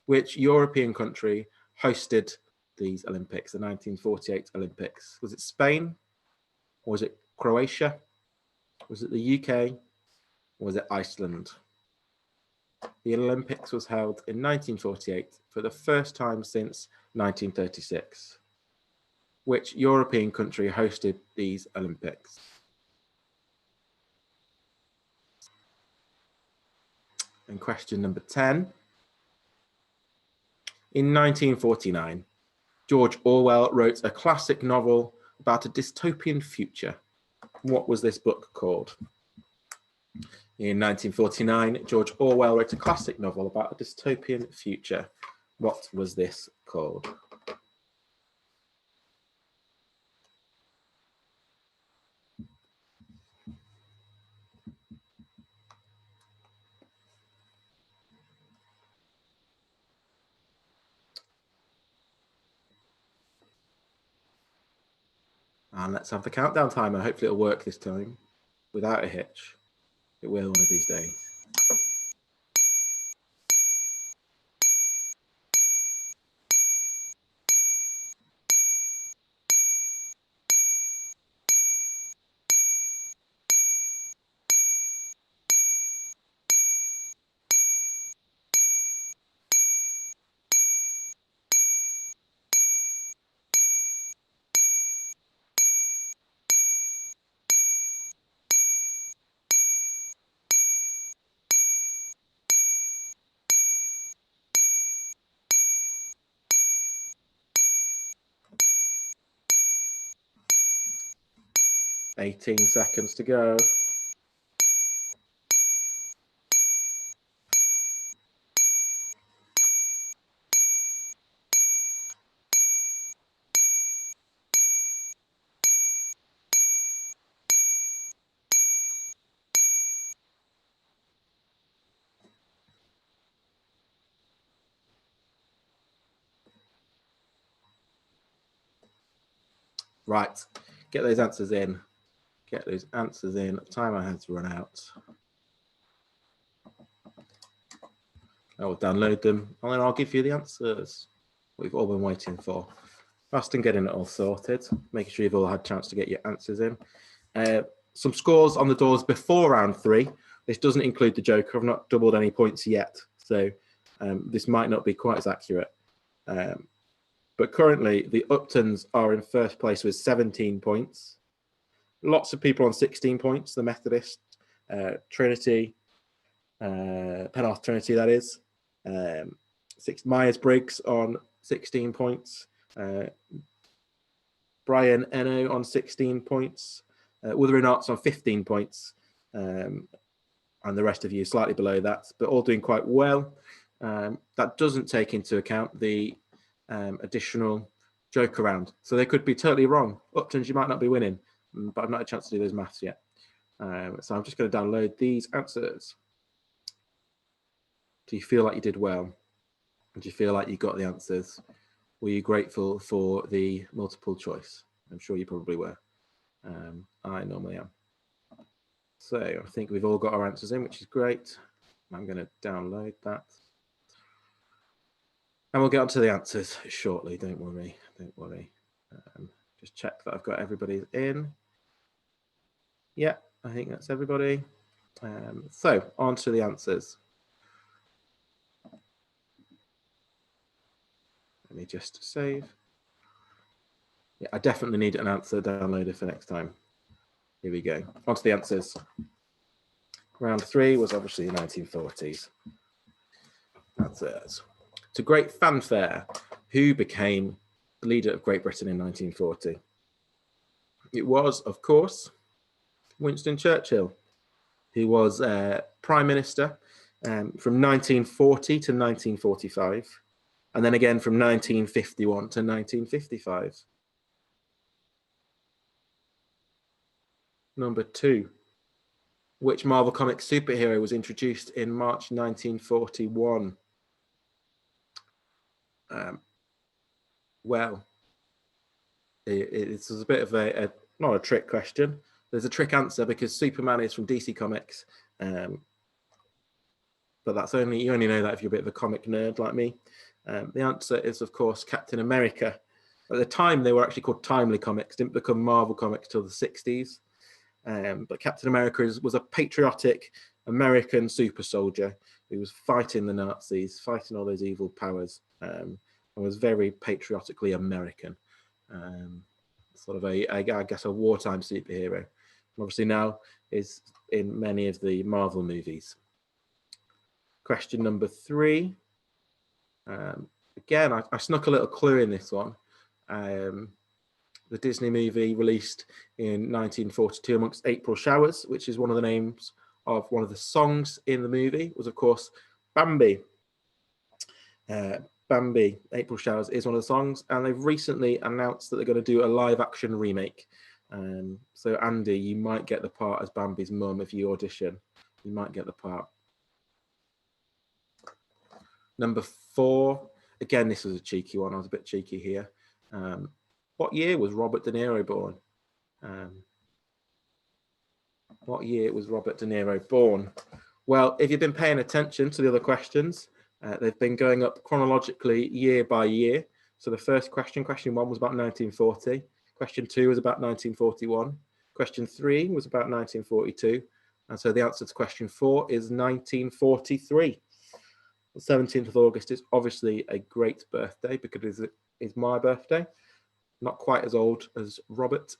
A: Which European country hosted these Olympics, the 1948 Olympics? Was it Spain? Or was it Croatia? Was it the UK? Or was it Iceland? The Olympics was held in 1948 for the first time since 1936. Which European country hosted these Olympics? And question number 10. In 1949, George Orwell wrote a classic novel about a dystopian future. What was this book called? In 1949, George Orwell wrote a classic novel about a dystopian future. What was this called? And let's have the countdown timer. Hopefully it'll work this time without a hitch. It will one of these days. $18 seconds to go. Right, get those answers in. Get those answers in. Timer has run out. I will download them and then I'll give you the answers we've all been waiting for. Fast and getting it all sorted, making sure you've all had a chance to get your answers in. Some scores on the doors before round 3. This doesn't include the Joker. I've not doubled any points yet, so this might not be quite as accurate. But currently, the Uptons are in first place with 17 points. Lots of people on 16 points. The Methodist, Trinity, Penarth Trinity, that is. Myers-Briggs on 16 points. Brian Eno on 16 points. Wuthering Arts on 15 points. and the rest of you slightly below that, but all doing quite well. That doesn't take into account the additional joke around. So they could be totally wrong. Uptons, you might not be winning, but I've not had a chance to do those maths yet. So I'm just going to download these answers. Do you feel like you did well? Do you feel like you got the answers? Were you grateful for the multiple choice? I'm sure you probably were. I normally am. So I think we've all got our answers in, which is great. I'm going to download that. And we'll get on to the answers shortly. Don't worry. Don't worry. Just check that I've got everybody's in. Yeah, I think that's everybody. So on to the answers. Let me just save. Yeah, I definitely need an answer downloaded for next time. Here we go. On to the answers. Round 3 was obviously the 1940s. Answers. To great fanfare, who became the leader of Great Britain in 1940? It was, of course, Winston Churchill, who was Prime Minister from 1940 to 1945, and then again from 1951 to 1955. Number 2. Which Marvel Comics superhero was introduced in March 1941? Well, it's a bit of not a trick question. There's a trick answer because Superman is from DC Comics, but that's you only know that if you're a bit of a comic nerd like me. The answer is, of course, Captain America. At the time, they were actually called Timely Comics, didn't become Marvel Comics till the 60s. But Captain America was a patriotic American super soldier who was fighting the Nazis, fighting all those evil powers, and was very patriotically American. Sort of I guess a wartime superhero. And obviously now is in many of the Marvel movies. Question number 3. Again, I snuck a little clue in this one. The Disney movie released in 1942 amongst April Showers, which is one of the names of one of the songs in the movie, was of course Bambi. Bambi, April Showers is one of the songs, and they've recently announced that they're going to do a live action remake. So Andy, you might get the part as Bambi's mum if you audition. You might get the part. Number 4, again, this was a cheeky one. I was a bit cheeky here. What year was Robert De Niro born? What year was Robert De Niro born? Well, if you've been paying attention to the other questions, they've been going up chronologically year by year. So the first question 1 was about 1940. Question 2 was about 1941. Question 3 was about 1942. And so the answer to question 4 is 1943. The 17th of August is obviously a great birthday because it is my birthday. Not quite as old as Robert.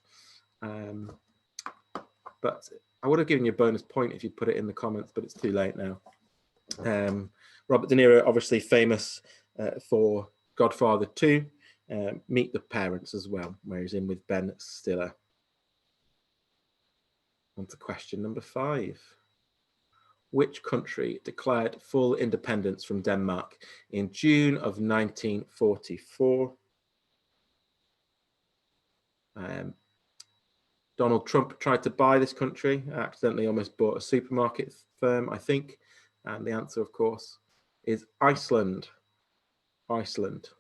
A: But I would have given you a bonus point if you put it in the comments, but it's too late now. Robert De Niro, obviously famous for Godfather 2, Meet the Parents as well, where he's in with Ben Stiller. On to question number 5. Which country declared full independence from Denmark in June of 1944? Donald Trump tried to buy this country, accidentally almost bought a supermarket firm, I think. And the answer, of course, is Iceland. Iceland.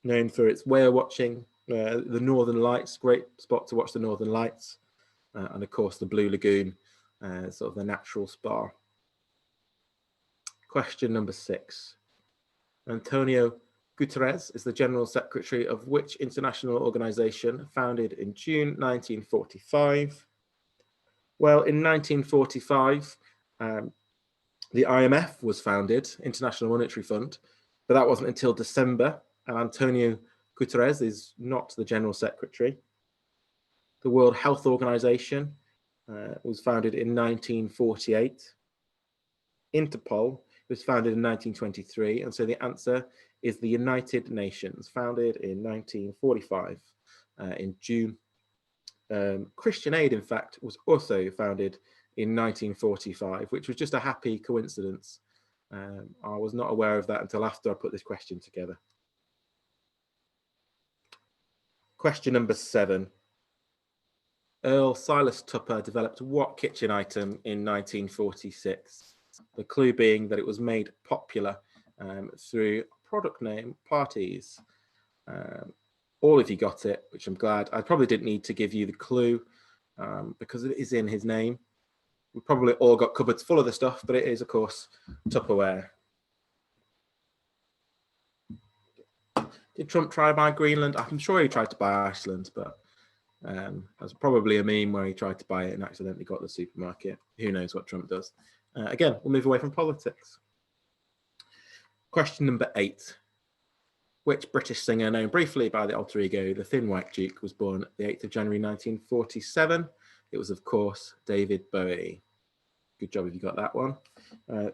A: Known for its whale watching, the Northern Lights, great spot to watch the Northern Lights. And of course, the Blue Lagoon, sort of the natural spa. Question number 6. Antonio Guterres is the General Secretary of which international organization founded in June 1945? Well, in 1945, the IMF was founded, International Monetary Fund, but that wasn't until December, and Antonio Guterres is not the General Secretary. The World Health Organization was founded in 1948. Interpol was founded in 1923, and so the answer is the United Nations, founded in 1945 in June. Christian Aid, in fact, was also founded in 1945, which was just a happy coincidence. I was not aware of that until after I put this question together. Question number 7. Earl Silas Tupper developed what kitchen item in 1946? The clue being that it was made popular through product name Parties. All of you got it, which I'm glad. I probably didn't need to give you the clue because it is in his name. We probably all got cupboards full of the stuff, but it is, of course, Tupperware. Did Trump try to buy Greenland? I'm sure he tried to buy Iceland, but that's probably a meme where he tried to buy it and accidentally got the supermarket. Who knows what Trump does? Again, we'll move away from politics. Question number 8. Which British singer, known briefly by the alter ego The Thin White Duke, was born the 8th of January 1947? It was, of course, David Bowie. Good job if you got that one.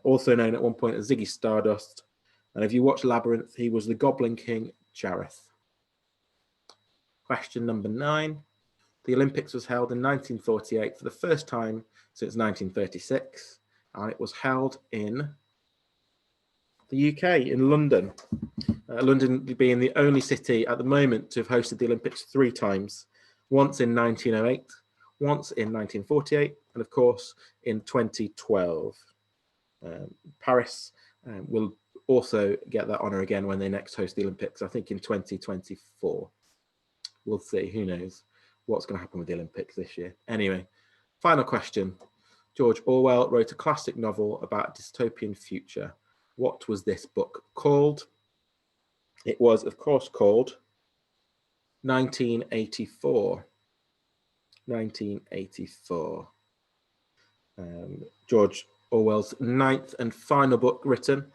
A: Also known at one point as Ziggy Stardust. And if you watch Labyrinth, he was the Goblin King Jareth. Question number 9. The Olympics was held in 1948 for the first time since 1936. And it was held in the UK, in London. London being the only city at the moment to have hosted the Olympics 3 times. Once in 1908, once in 1948, and of course in 2012. Paris will also get that honour again when they next host the Olympics, I think in 2024. We'll see, who knows what's going to happen with the Olympics this year. Anyway, final question. George Orwell wrote a classic novel about a dystopian future. What was this book called? It was, of course, called 1984. 1984. George Orwell's 9th and final book written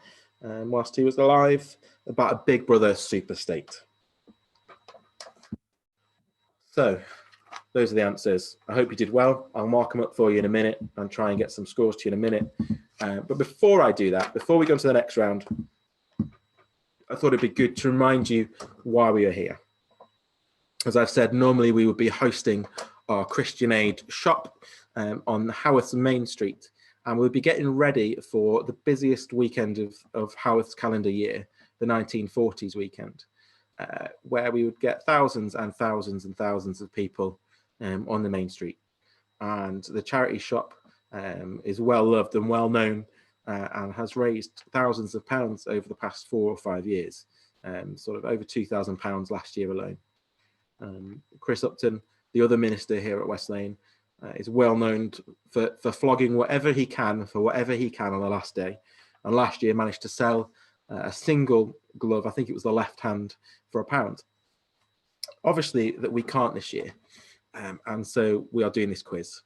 A: whilst he was alive, about a Big Brother superstate. So those are the answers. I hope you did well. I'll mark them up for you in a minute and try and get some scores to you in a minute. But before I do that, before we go into the next round, I thought it'd be good to remind you why we are here. As I've said, normally we would be hosting our Christian Aid shop on Haworth's Main Street, and we'll be getting ready for the busiest weekend of Haworth's calendar year, the 1940s weekend, where we would get thousands and thousands and thousands of people on the main street. And the charity shop is well loved and well known and has raised thousands of pounds over the past 4 or 5 years, sort of over £2,000 last year alone. Chris Upton, the other minister here at West Lane, is well known for flogging whatever he can for whatever he can on the last day, and last year managed to sell a single glove, I think it was the left hand, for £1. Obviously that we can't this year, and so we are doing this quiz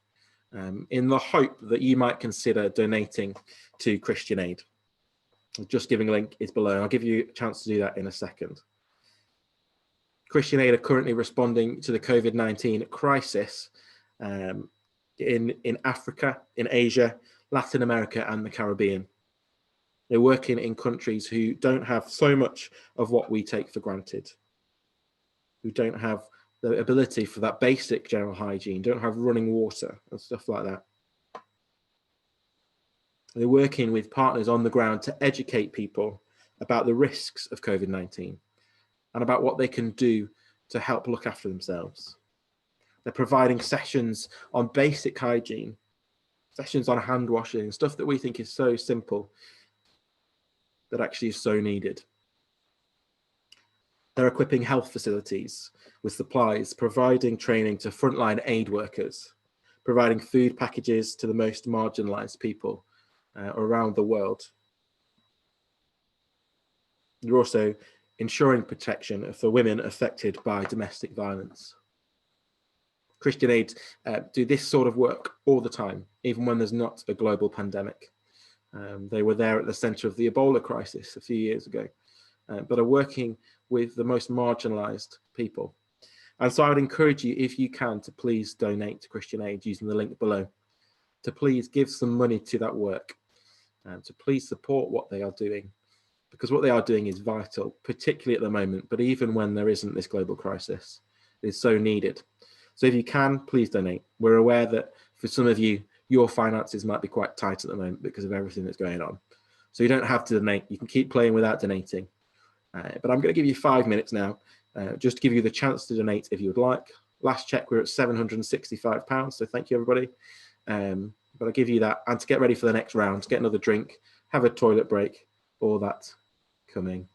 A: in the hope that you might consider donating to Christian Aid. The Just Giving link is below, and I'll give you a chance to do that in a second. Christian Aid are currently responding to the COVID-19 crisis in Africa, in Asia, Latin America, and the Caribbean. They're working in countries who don't have so much of what we take for granted, who don't have the ability for that basic general hygiene, don't have running water and stuff like that. They're working with partners on the ground to educate people about the risks of COVID-19 and about what they can do to help look after themselves. They're providing sessions on basic hygiene, sessions on hand washing, stuff that we think is so simple that actually is so needed. They're equipping health facilities with supplies, providing training to frontline aid workers, providing food packages to the most marginalised people around the world. They're also ensuring protection for women affected by domestic violence. Christian Aid do this sort of work all the time, even when there's not a global pandemic. They were there at the centre of the Ebola crisis a few years ago, but are working with the most marginalised people. And so I would encourage you, if you can, to please donate to Christian Aid using the link below, to please give some money to that work, to please support what they are doing, because what they are doing is vital, particularly at the moment, but even when there isn't this global crisis, it is so needed. So if you can, please donate. We're aware that for some of you, your finances might be quite tight at the moment because of everything that's going on. So you don't have to donate. You can keep playing without donating. But I'm going to give you 5 minutes now, just to give you the chance to donate if you would like. Last check, we're at £765. So thank you, everybody. But I'll give you that, and to get ready for the next round, get another drink, have a toilet break, all that coming.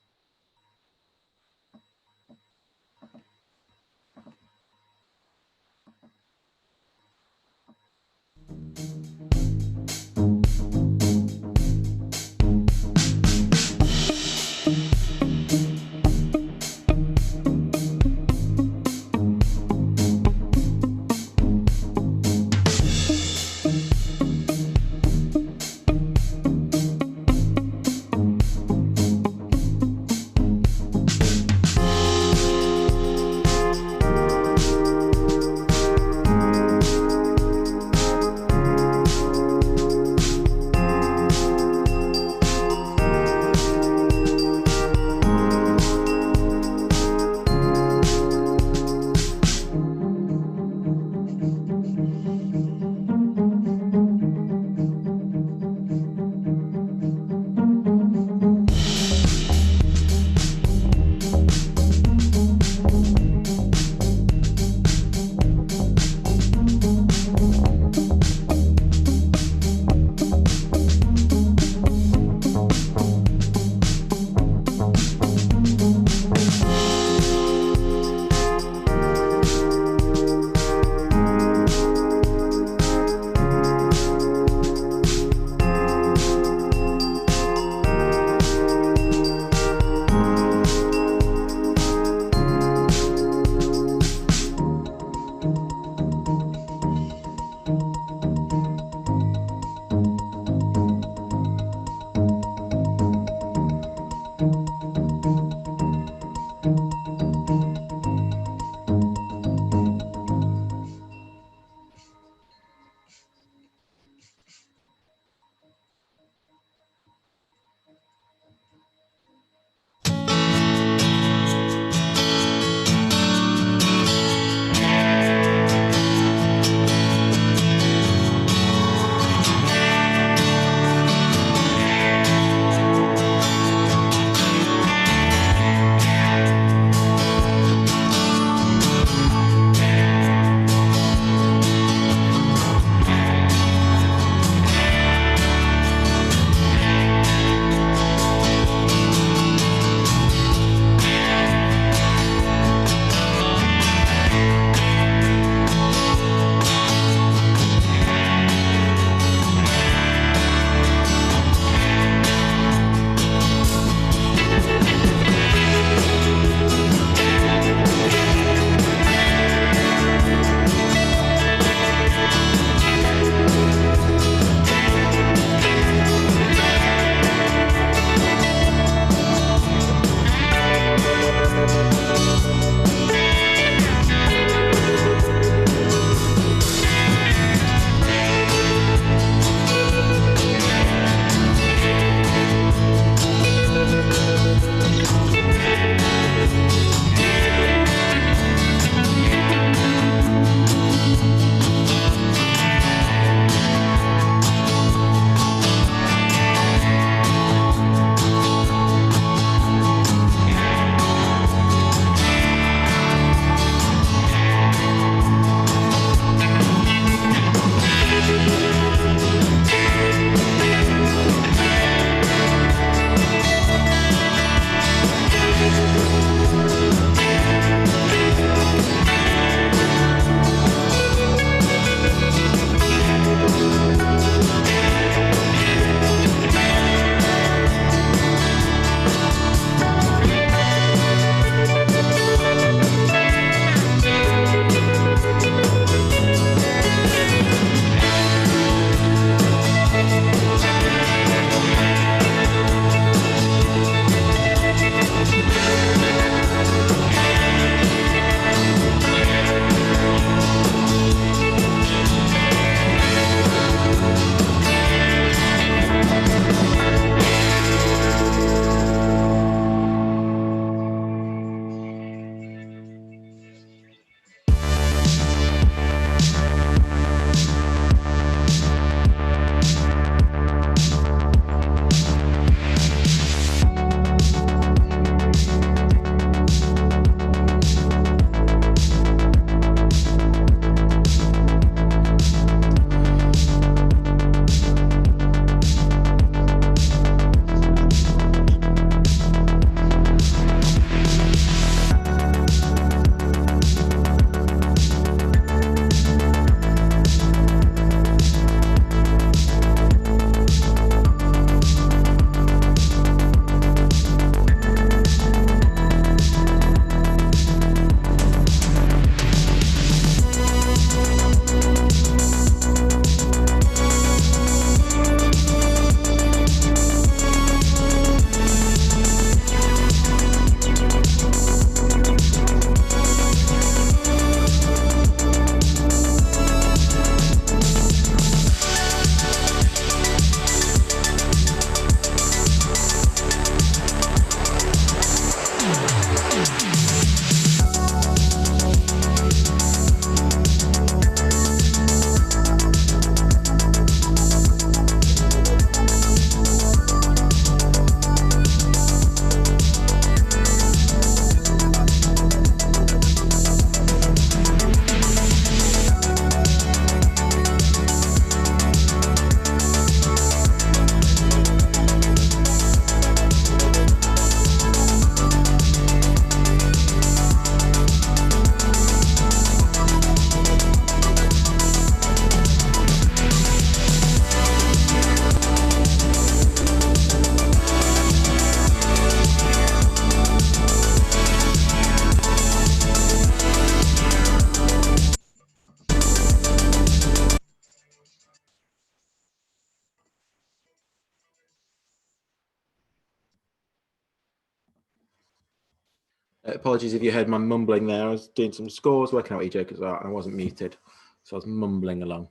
A: Apologies if you heard my mumbling there. I was doing some scores, working out what your jokers are, and I wasn't muted, so I was mumbling along.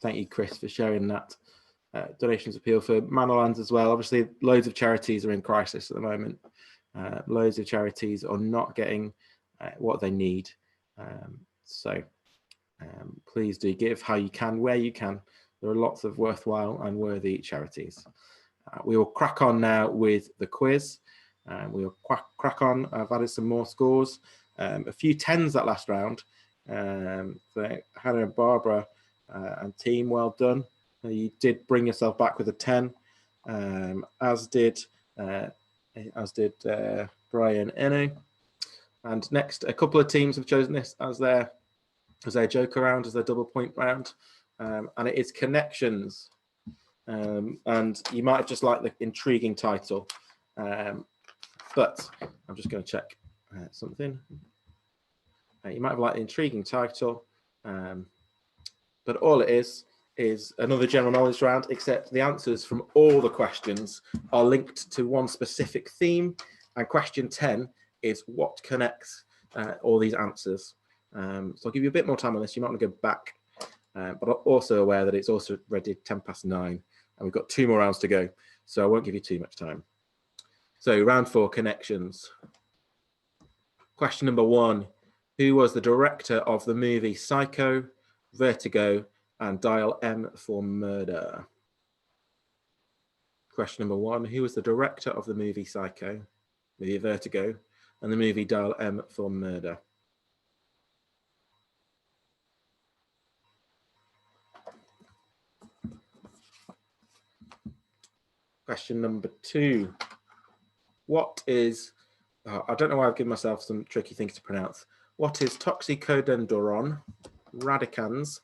A: Thank you, Chris, for sharing that. Donations appeal for Manor as well. Obviously, loads of charities are in crisis at the moment. Loads of charities are not getting what they need. So please do give how you can, where you can. There are lots of worthwhile and worthy charities. We will crack on now with the quiz. We will crack on. I've added some more scores. A few 10s that last round. For Hannah and Barbara and team, well done. You did bring yourself back with a 10, as did Brian Enu. And next, a couple of teams have chosen this as their joker round, as their double point round, and it is connections. And you might have just liked the intriguing title, but I'm just going to check something. You might have liked the intriguing title, but all it is another general knowledge round, except the answers from all the questions are linked to one specific theme, and question 10 is what connects all these answers. So I'll give you a bit more time on this. You might want to go back, but I'm also aware that it's also already 9:10, and we've got 2 more rounds to go, so I won't give you too much time. So round 4, connections. Question number 1, who was the director of the movie Psycho, Vertigo, and Dial M for Murder? Question number 1, who was the director of the movie Psycho, movie Vertigo, and the movie Dial M for Murder? Question number 2, what is, I don't know why I've given myself some tricky things to pronounce. What is toxicodendron radicans,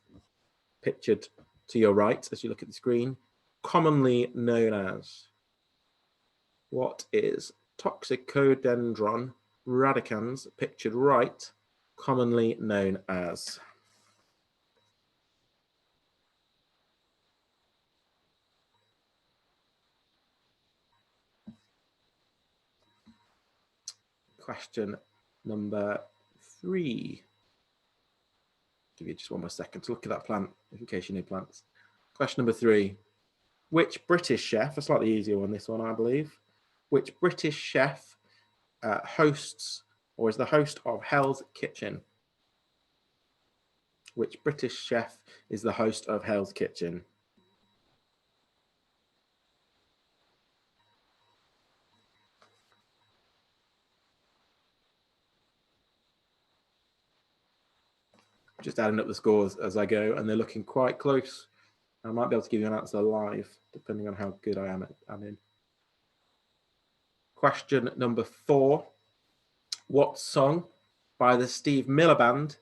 A: pictured to your right as you look at the screen, commonly known as? What is toxicodendron radicans, pictured right, commonly known as? Question number 3. Give you just one more second to look at that plant, in case you need plants. Question number 3. Which British chef, a slightly easier one, this one, I believe. Which British chef hosts, or is the host of, Hell's Kitchen? Which British chef is the host of Hell's Kitchen? Just adding up the scores as I go, and they're looking quite close. I might be able to give you an answer live, depending on how good I am at adding. Question number 4. What song by the Steve Miller Band,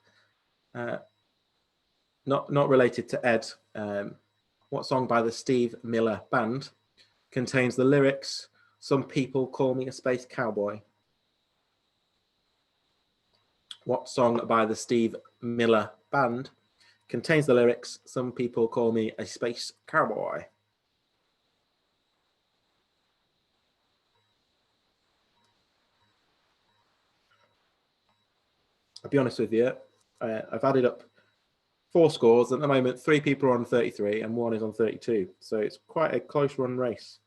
A: not related to Ed, what song by the Steve Miller Band contains the lyrics, "Some people call me a space cowboy"? What song by the Steve Miller Band contains the lyrics, "Some people call me a space cowboy"? I'll be honest with you, I've added up 4 scores. At the moment, 3 people are on 33 and 1 is on 32. So it's quite a close run race.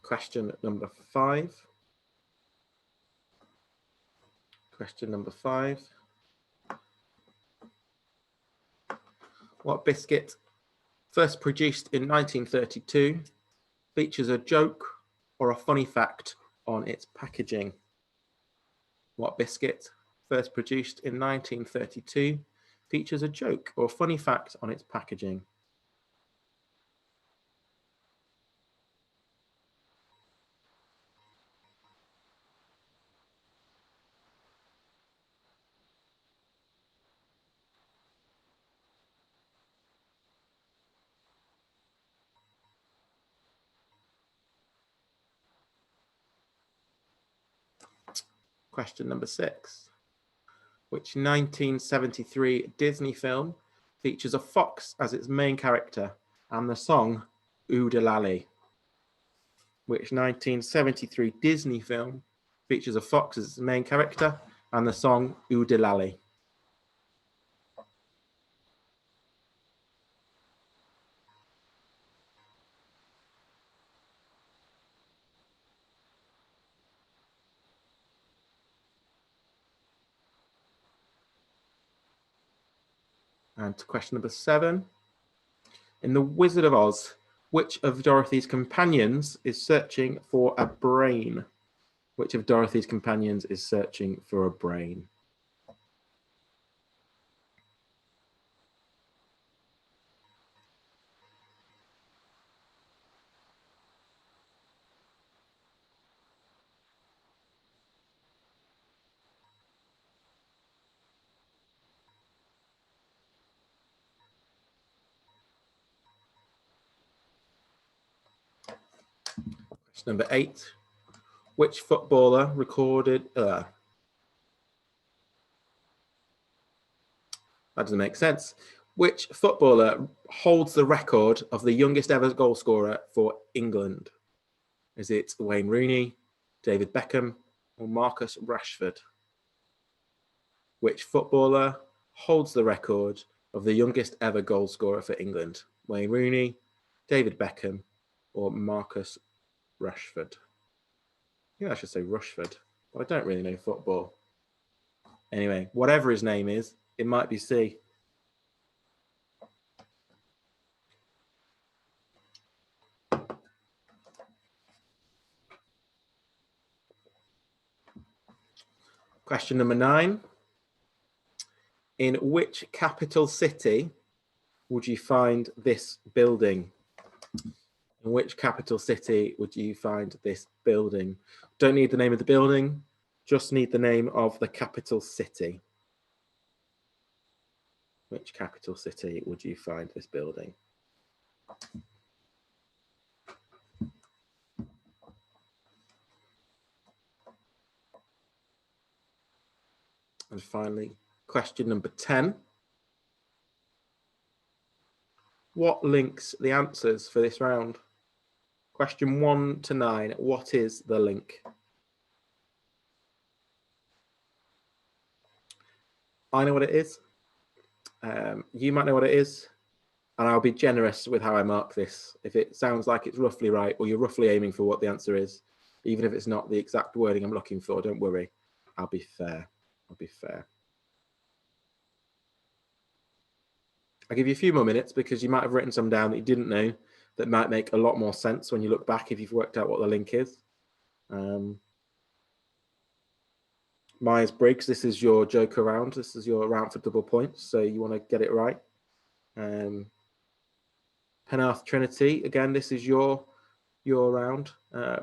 A: Question number 5. Question number 5. What biscuit, first produced in 1932, features a joke or a funny fact on its packaging? What biscuit, first produced in 1932, features a joke or funny fact on its packaging? Question number 6. Which 1973 Disney film features a fox as its main character and the song Oodalali? Which 1973 Disney film features a fox as its main character and the song Oodalali? And to question number 7. In The Wizard of Oz, which of Dorothy's companions is searching for a brain? Which of Dorothy's companions is searching for a brain? Question number 8. Which footballer recorded... that doesn't make sense. Which footballer holds the record of the youngest ever goal scorer for England? Is it Wayne Rooney, David Beckham, or Marcus Rashford? Which footballer holds the record of the youngest ever goal scorer for England? Wayne Rooney, David Beckham, or Marcus Rashford? I think I should say Rushford, but I don't really know football. Anyway, whatever his name is, it might be C. Question number 9. In which capital city would you find this building? In which capital city would you find this building? Don't need the name of the building, just need the name of the capital city. Which capital city would you find this building? And finally, question number 10. What links the answers for this round? Question 1 to 9, what is the link? I know what it is. You might know what it is. And I'll be generous with how I mark this. If it sounds like it's roughly right, or you're roughly aiming for what the answer is, even if it's not the exact wording I'm looking for, don't worry. I'll be fair. I'll be fair. I'll give you a few more minutes because you might have written some down that you didn't know that might make a lot more sense when you look back if you've worked out what the link is. Myers-Briggs, this is your joker round. This is your round for double points, so you want to get it right. Penarth Trinity, again, this is your round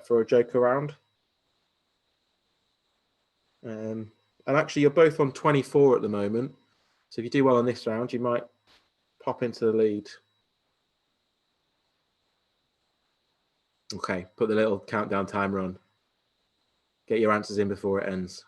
A: for a joker round. And actually, you're both on 24 at the moment. So if you do well on this round, you might pop into the lead. Okay, put the little countdown timer on. Get your answers in before it ends.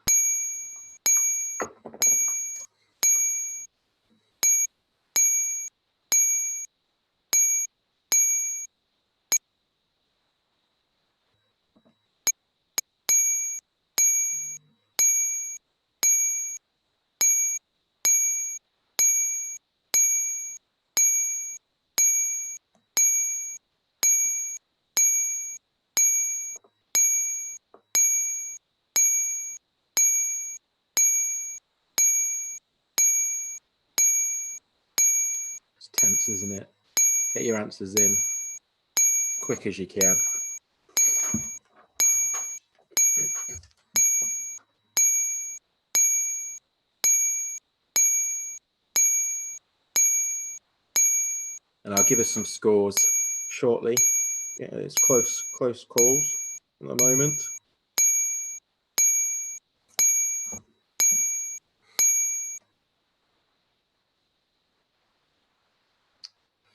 A: It's tense, isn't it? Get your answers in quick as you can. And I'll give us some scores shortly. Yeah, it's close calls at the moment.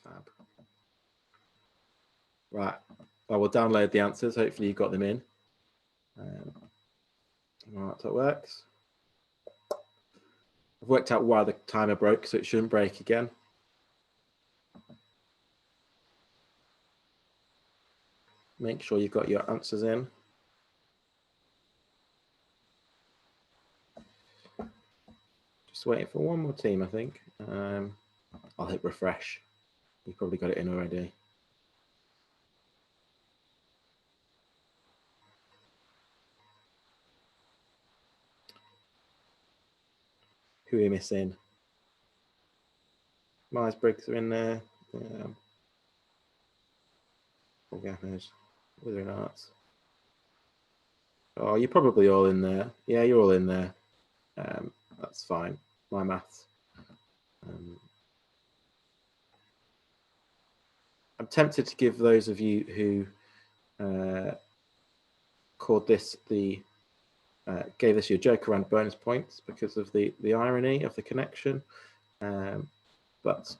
A: Fab. Right, I will download the answers. Hopefully you got them in. Right, that works. I've worked out why the timer broke, so it shouldn't break again. Make sure you've got your answers in. Just waiting for one more team, I think. I'll hit refresh. You've probably got it in already. Who are you missing? Myers-Briggs are in there. Withering Arts. Oh, you're probably all in there. Yeah, you're all in there. That's fine. My maths. I'm tempted to give those of you who called this gave this your joke around bonus points because of the irony of the connection, but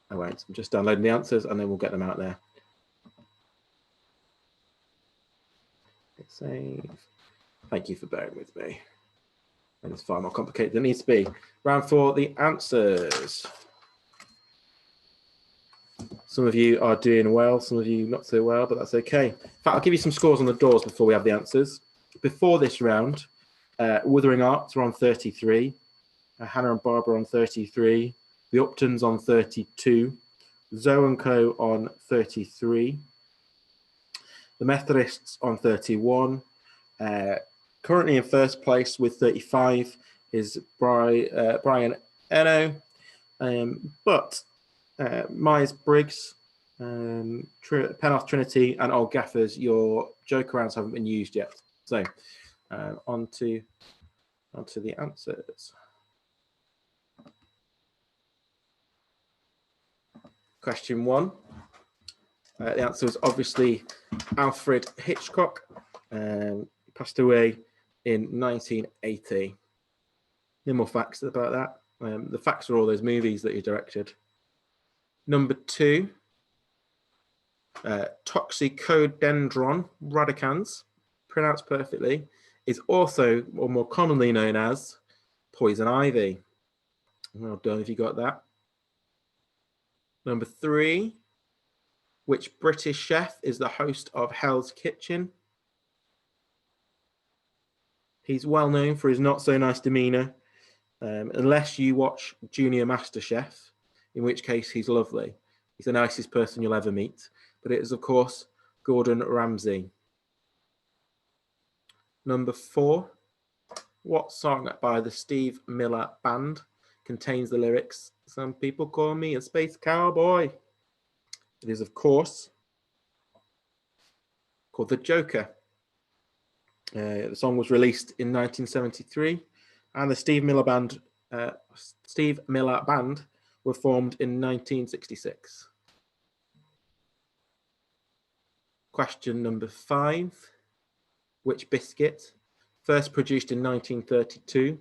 A: I won't. I'm just downloading the answers and then we'll get them out there. Hit save. Thank you for bearing with me. And it's far more complicated than it needs to be. Round 4, the answers. Some of you are doing well, some of you not so well, but that's okay. In fact, I'll give you some scores on the doors before we have the answers. Before this round, Wuthering Arts are on 33, Hannah and Barbara on 33, the Uptons on 32, Zoe & Co on 33, the Methodists on 31. Currently in first place with 35 is Brian Eno, but Myers-Briggs, Penarth Trinity and Old Gaffers, your joker rounds haven't been used yet. So on to the answers. Question 1. The answer was obviously Alfred Hitchcock. He passed away in 1980. No more facts about that. The facts are all those movies that he directed. Number 2, Toxicodendron radicans, pronounced perfectly, is also, or more commonly known as, poison ivy. Well done if you got that. Number 3, which British chef is the host of Hell's Kitchen? He's well known for his not so nice demeanour, unless you watch Junior MasterChef, in which case he's lovely. He's the nicest person you'll ever meet. But it is, of course, Gordon Ramsay. Number 4, what song by the Steve Miller Band contains the lyrics, "Some people call me a space cowboy"? It is, of course, called The Joker. The song was released in 1973, and the Steve Miller Band were formed in 1966. Question number 5. Which biscuit, first produced in 1932,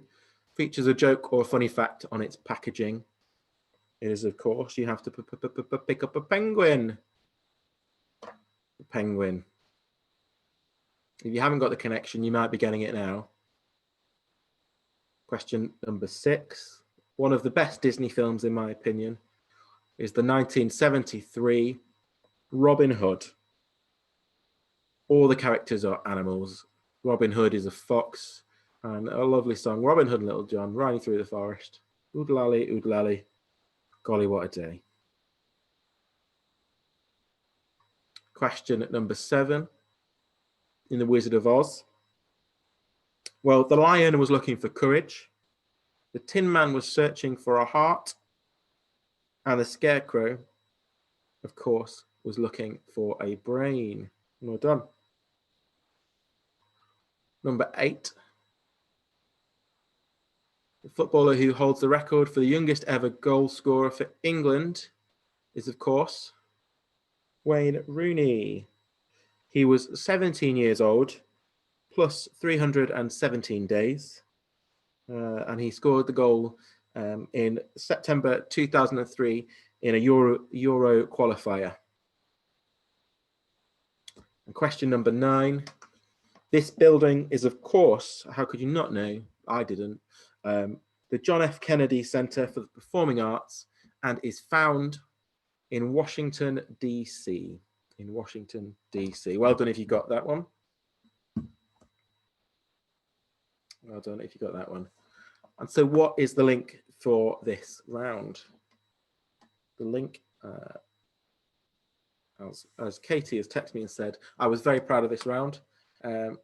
A: features a joke or a funny fact on its packaging? It is, of course, you have to pick up a penguin. A penguin. If you haven't got the connection, you might be getting it now. Question number 6. One of the best Disney films, in my opinion, is the 1973 Robin Hood. All the characters are animals. Robin Hood is a fox, and a lovely song, Robin Hood and Little John, riding through the forest. Oodlally, oodlally, golly, what a day. Question number 7. In The Wizard of Oz. Well, the lion was looking for courage, the Tin Man was searching for a heart, and the Scarecrow, of course, was looking for a brain. Well done. Number 8. The footballer who holds the record for the youngest ever goal scorer for England is, of course, Wayne Rooney. He was 17 years old, plus 317 days, and he scored the goal in September 2003 in a Euro qualifier. And question number 9. This building is, of course, how could you not know? I didn't. The John F. Kennedy Center for the Performing Arts, and is found in Washington, D.C. in Washington, DC. Well done if you got that one. Well done if you got that one. And so what is the link for this round? The link, as Katie has texted me and said, I was very proud of this round. The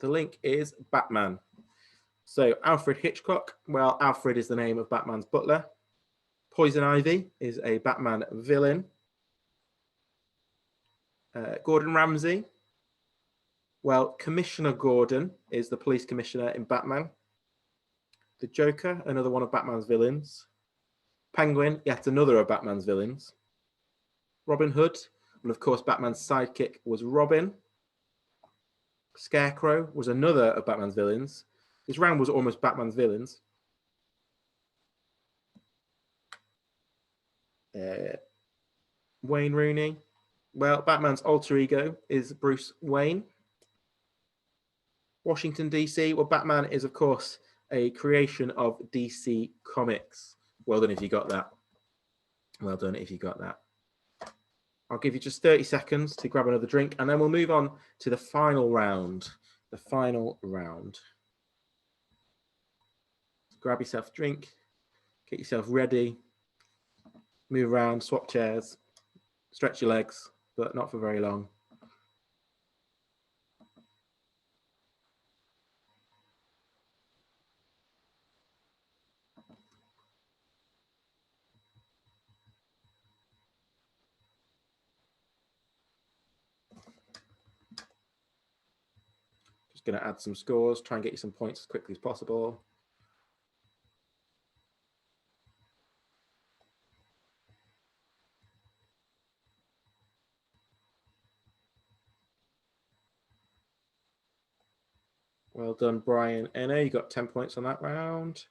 A: link is Batman. So Alfred Hitchcock, well, Alfred is the name of Batman's butler. Poison Ivy is a Batman villain. Gordon Ramsay, well, Commissioner Gordon is the police commissioner in Batman. The Joker, another one of Batman's villains. Penguin, yet another of Batman's villains. Robin Hood, and of course Batman's sidekick was Robin. Scarecrow was another of Batman's villains. This round was almost Batman's villains. Wayne Rooney, well, Batman's alter ego is Bruce Wayne. Washington, DC, well, Batman is, of course, a creation of DC Comics. Well done if you got that. Well done if you got that. I'll give you just 30 seconds to grab another drink, and then we'll move on to the final round. The final round. Grab yourself a drink, get yourself ready, move around, swap chairs, stretch your legs, but not for very long. Just going to add some scores, try and get you some points as quickly as possible. Well done, Brian Enno. You got 10 points on that round.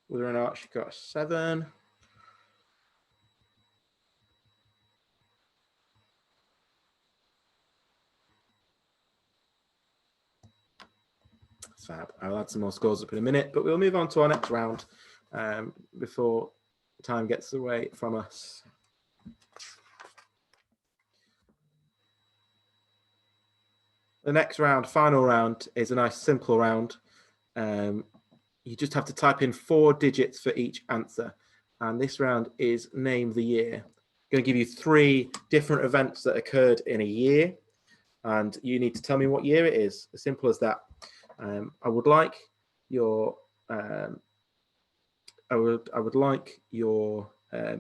A: Whether or not she got 7. Fab. I'll add some more scores up in a minute, but we'll move on to our next round before time gets away from us. The next round, final round, is a nice simple round. You just have to type in 4 digits for each answer. And this round is name the year. I'm going to give you 3 different events that occurred in a year. And you need to tell me what year it is. As simple as that. I would like your,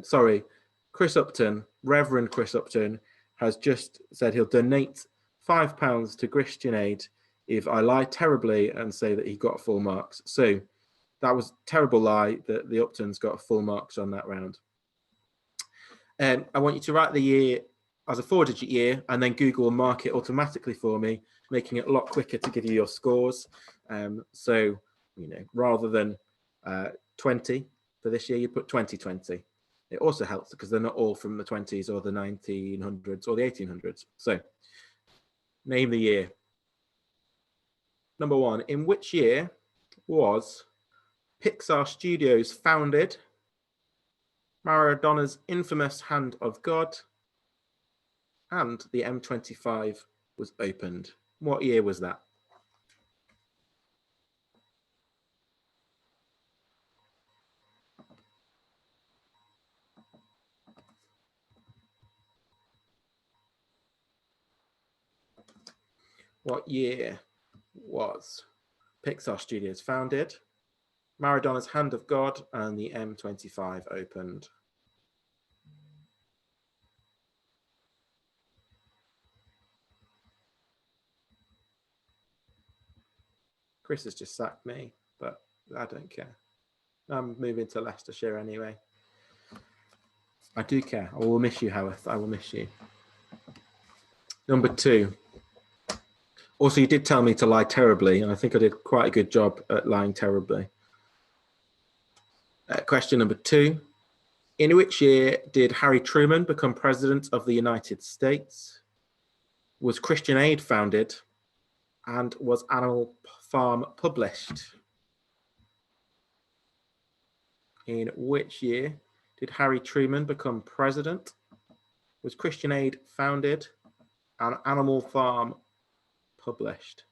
A: sorry, Chris Upton, Reverend Chris Upton, has just said he'll donate £5 to Christian Aid if I lie terribly and say that he got full marks. So that was a terrible lie that the Uptons got full marks on that round. I want you to write the year as a 4-digit year, and then Google will mark it automatically for me, making it a lot quicker to give you your scores. So, you know, rather than 20 for this year, you put 2020. It also helps because they're not all from the 20s or the 1900s or the 1800s. So, name the year. Number 1, in which year was Pixar Studios founded, Maradona's infamous Hand of God, and the M25 was opened? What year was that? What year was Pixar Studios founded, Maradona's Hand of God, and the M25 opened? Chris has just sacked me, but I don't care. I'm moving to Leicestershire anyway. I do care. I will miss you, Howarth. I will miss you. Number 2. Also, you did tell me to lie terribly, and I think I did quite a good job at lying terribly. Question number 2. In which year did Harry Truman become president of the United States? Was Christian Aid founded? And was Animal Farm published? In which year did Harry Truman become president? Was Christian Aid founded and Animal Farm published?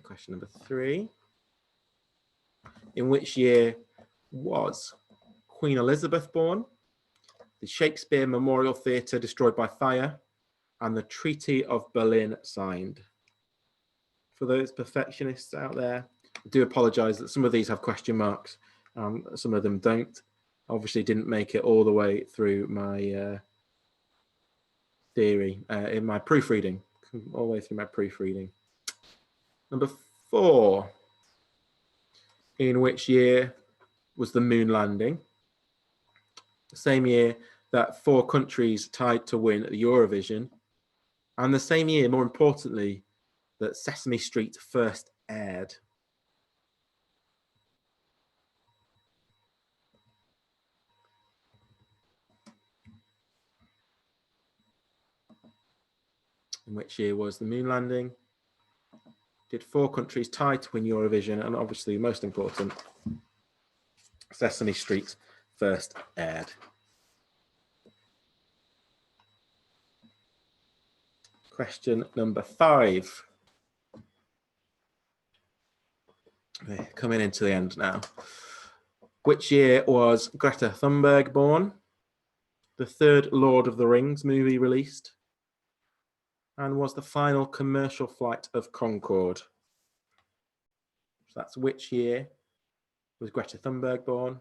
A: Question number 3. In which year was Queen Elizabeth born? The Shakespeare Memorial Theatre destroyed by fire, and the Treaty of Berlin signed. For those perfectionists out there, I do apologise that some of these have question marks, some of them don't. Obviously didn't make it all the way through my theory, in my proofreading, all the way through my proofreading. Number 4. In which year was the moon landing? The same year that 4 countries tied to win the Eurovision, and the same year, more importantly, that Sesame Street first aired. In which year was the moon landing? Did 4 countries tie to win Eurovision, and obviously most important, Sesame Street first aired. Question number 5. We're coming into the end now. Which year was Greta Thunberg born? The 3rd Lord of the Rings movie released? And was the final commercial flight of Concorde? So that's which year was Greta Thunberg born?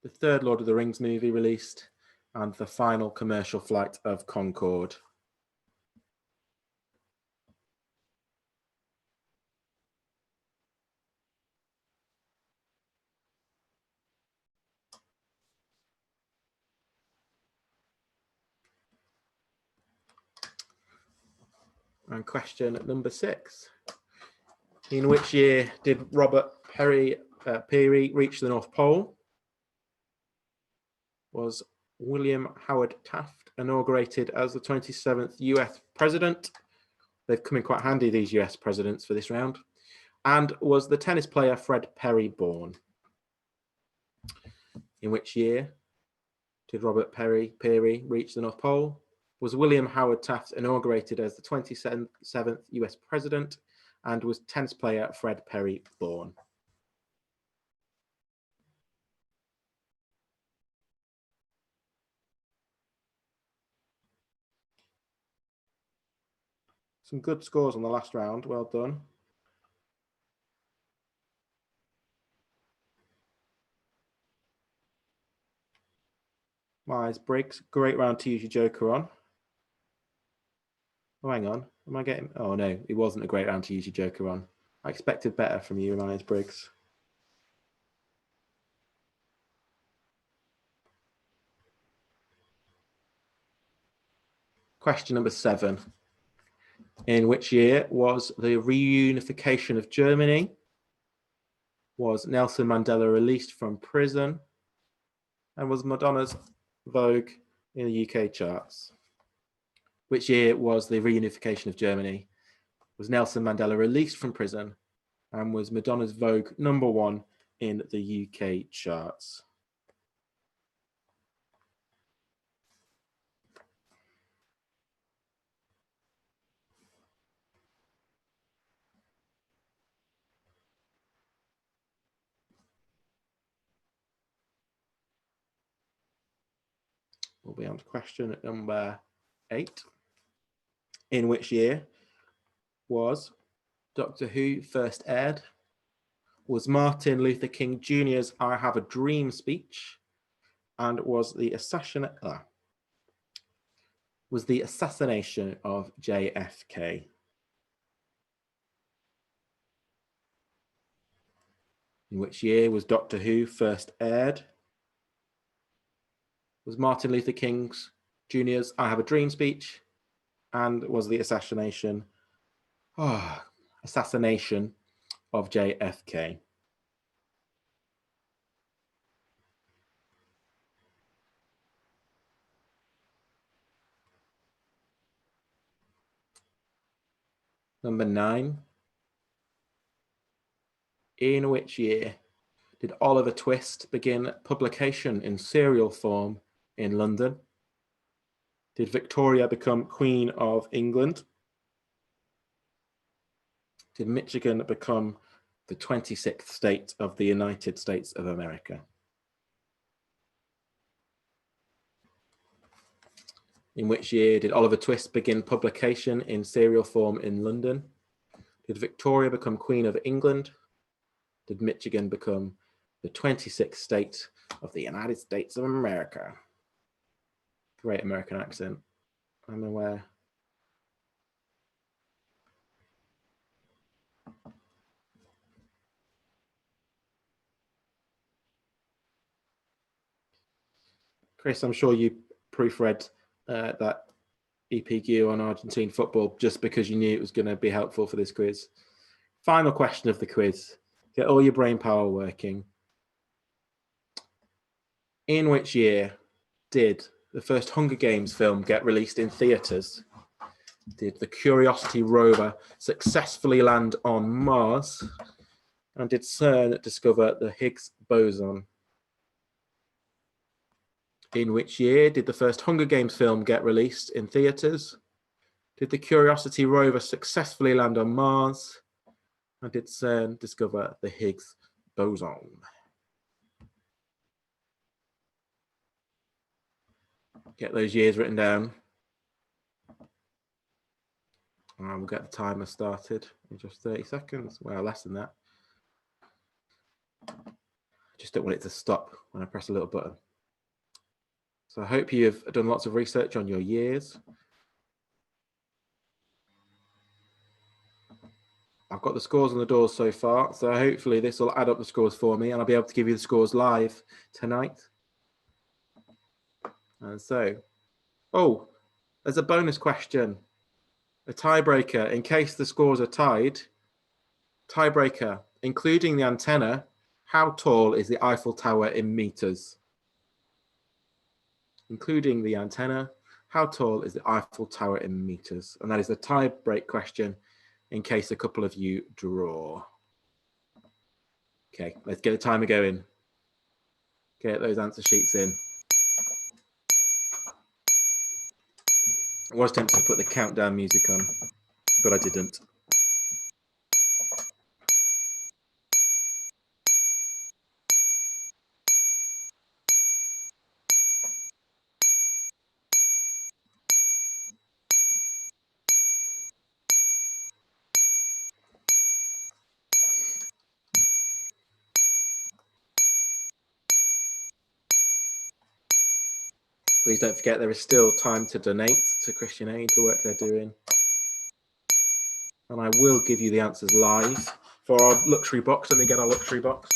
A: The 3rd Lord of the Rings movie released? And the final commercial flight of Concorde? And question number 6. In which year did Robert Peary reach the North Pole? Was William Howard Taft inaugurated as the 27th US president? They've come in quite handy, these US presidents, for this round. And was the tennis player Fred Perry born? In which year did Robert Peary reach the North Pole? Was William Howard Taft inaugurated as the 27th US president? And was tennis player Fred Perry born? Some good scores on the last round. Well done. Myers-Briggs, great round to use your joker on. Oh, hang on. Am I getting... Oh, no, it wasn't a great round to use your joker on. I expected better from you, Myers-Briggs. Question number 7. In which year was the reunification of Germany? Was Nelson Mandela released from prison? And was Madonna's Vogue in the UK charts? Which year was the reunification of Germany? Was Nelson Mandela released from prison? And was Madonna's Vogue #1 in the UK charts? We'll be on to question number 8. In which year was Doctor Who first aired? Was Martin Luther King Jr.'s I Have a Dream speech? And was the assassination of JFK? In which year was Doctor Who first aired? Was Martin Luther King Jr.'s I Have a Dream speech? And was the assassination Assassination of JFK. Number 9. In which year did Oliver Twist begin publication in serial form in London? Did Victoria become Queen of England? Did Michigan become the 26th state of the United States of America? In which year did Oliver Twist begin publication in serial form in London? Did Victoria become Queen of England? Did Michigan become the 26th state of the United States of America? Great American accent, I'm aware. Chris, I'm sure you proofread that EPQ on Argentine football just because you knew it was going to be helpful for this quiz. Final question of the quiz. Get all your brain power working. In which year did the first Hunger Games film get released in theatres? Did the Curiosity rover successfully land on Mars? And did CERN discover the Higgs boson? In which year did the first Hunger Games film get released in theatres? Did the Curiosity rover successfully land on Mars? And did CERN discover the Higgs boson? Get those years written down. And we'll get the timer started in just 30 seconds. Well, less than that. I just don't want it to stop when I press a little button. So I hope you've done lots of research on your years. I've got the scores on the doors so far, so hopefully this will add up the scores for me and I'll be able to give you the scores live tonight. And so, oh, there's a bonus question, a tiebreaker in case the scores are tied. Tiebreaker, including the antenna, how tall is the Eiffel Tower in meters? Including the antenna, how tall is the Eiffel Tower in meters? And that is the tie-break question in case a couple of you draw. Okay, let's get the timer going. Get those answer sheets in. I was tempted to put the countdown music on, but I didn't. Please don't forget there is still time to donate to Christian Aid, the work they're doing. And I will give you the answers live for our luxury box. Let me get our luxury box.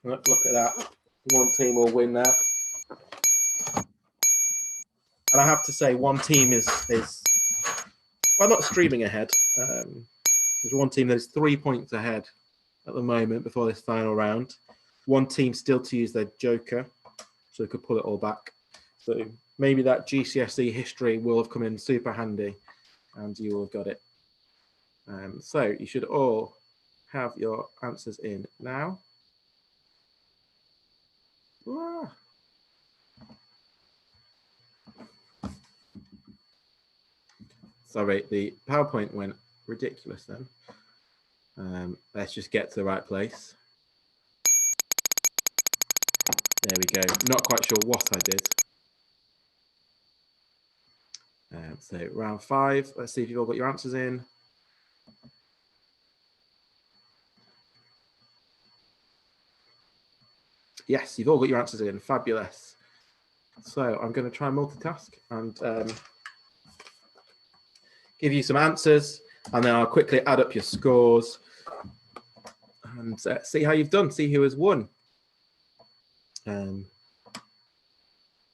A: Look at that. One team will win that. And I have to say, one team is well, not streaming ahead. There's one team that is 3 points ahead at the moment before this final round. One team still to use their joker, so they could pull it all back. So maybe that GCSE history will have come in super handy and you will have got it. So you should all have your answers in now. Ah. Sorry, the PowerPoint went ridiculous then. Let's just get to the right place. There we go. Not quite sure what I did. So round 5. Let's see if you've all got your answers in. Yes, you've all got your answers in. Fabulous. So I'm going to try and multitask and give you some answers, and then I'll quickly add up your scores and see how you've done, see who has won.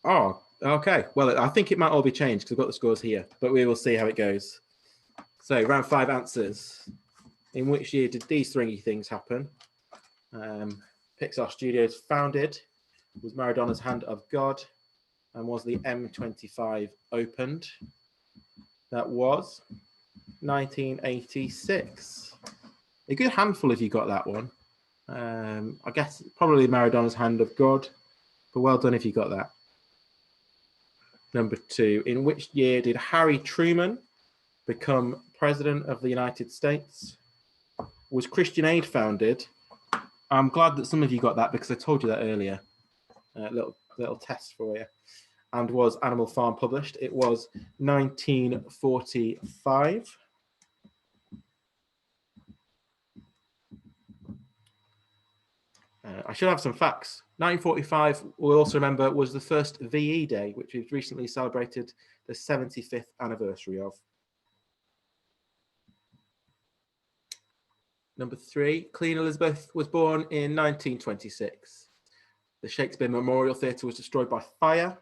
A: Oh, Okay, well, I think it might all be changed because I've got the scores here, but we will see how it goes. So, round 5 answers. In which year did these three things happen? Pixar Studios founded, was Maradona's Hand of God, and was the M25 opened? That was 1986. A good handful if you got that one. I guess probably Maradona's Hand of God, but well done if you got that. Number 2, in which year did Harry Truman become President of the United States? Was Christian Aid founded? I'm glad that some of you got that because I told you that earlier. Little test for you. And was Animal Farm published? It was 1945. I should have some facts. 1945, we'll also remember, was the first VE Day, which we've recently celebrated the 75th anniversary of. Number 3, Queen Elizabeth was born in 1926. The Shakespeare Memorial Theatre was destroyed by fire.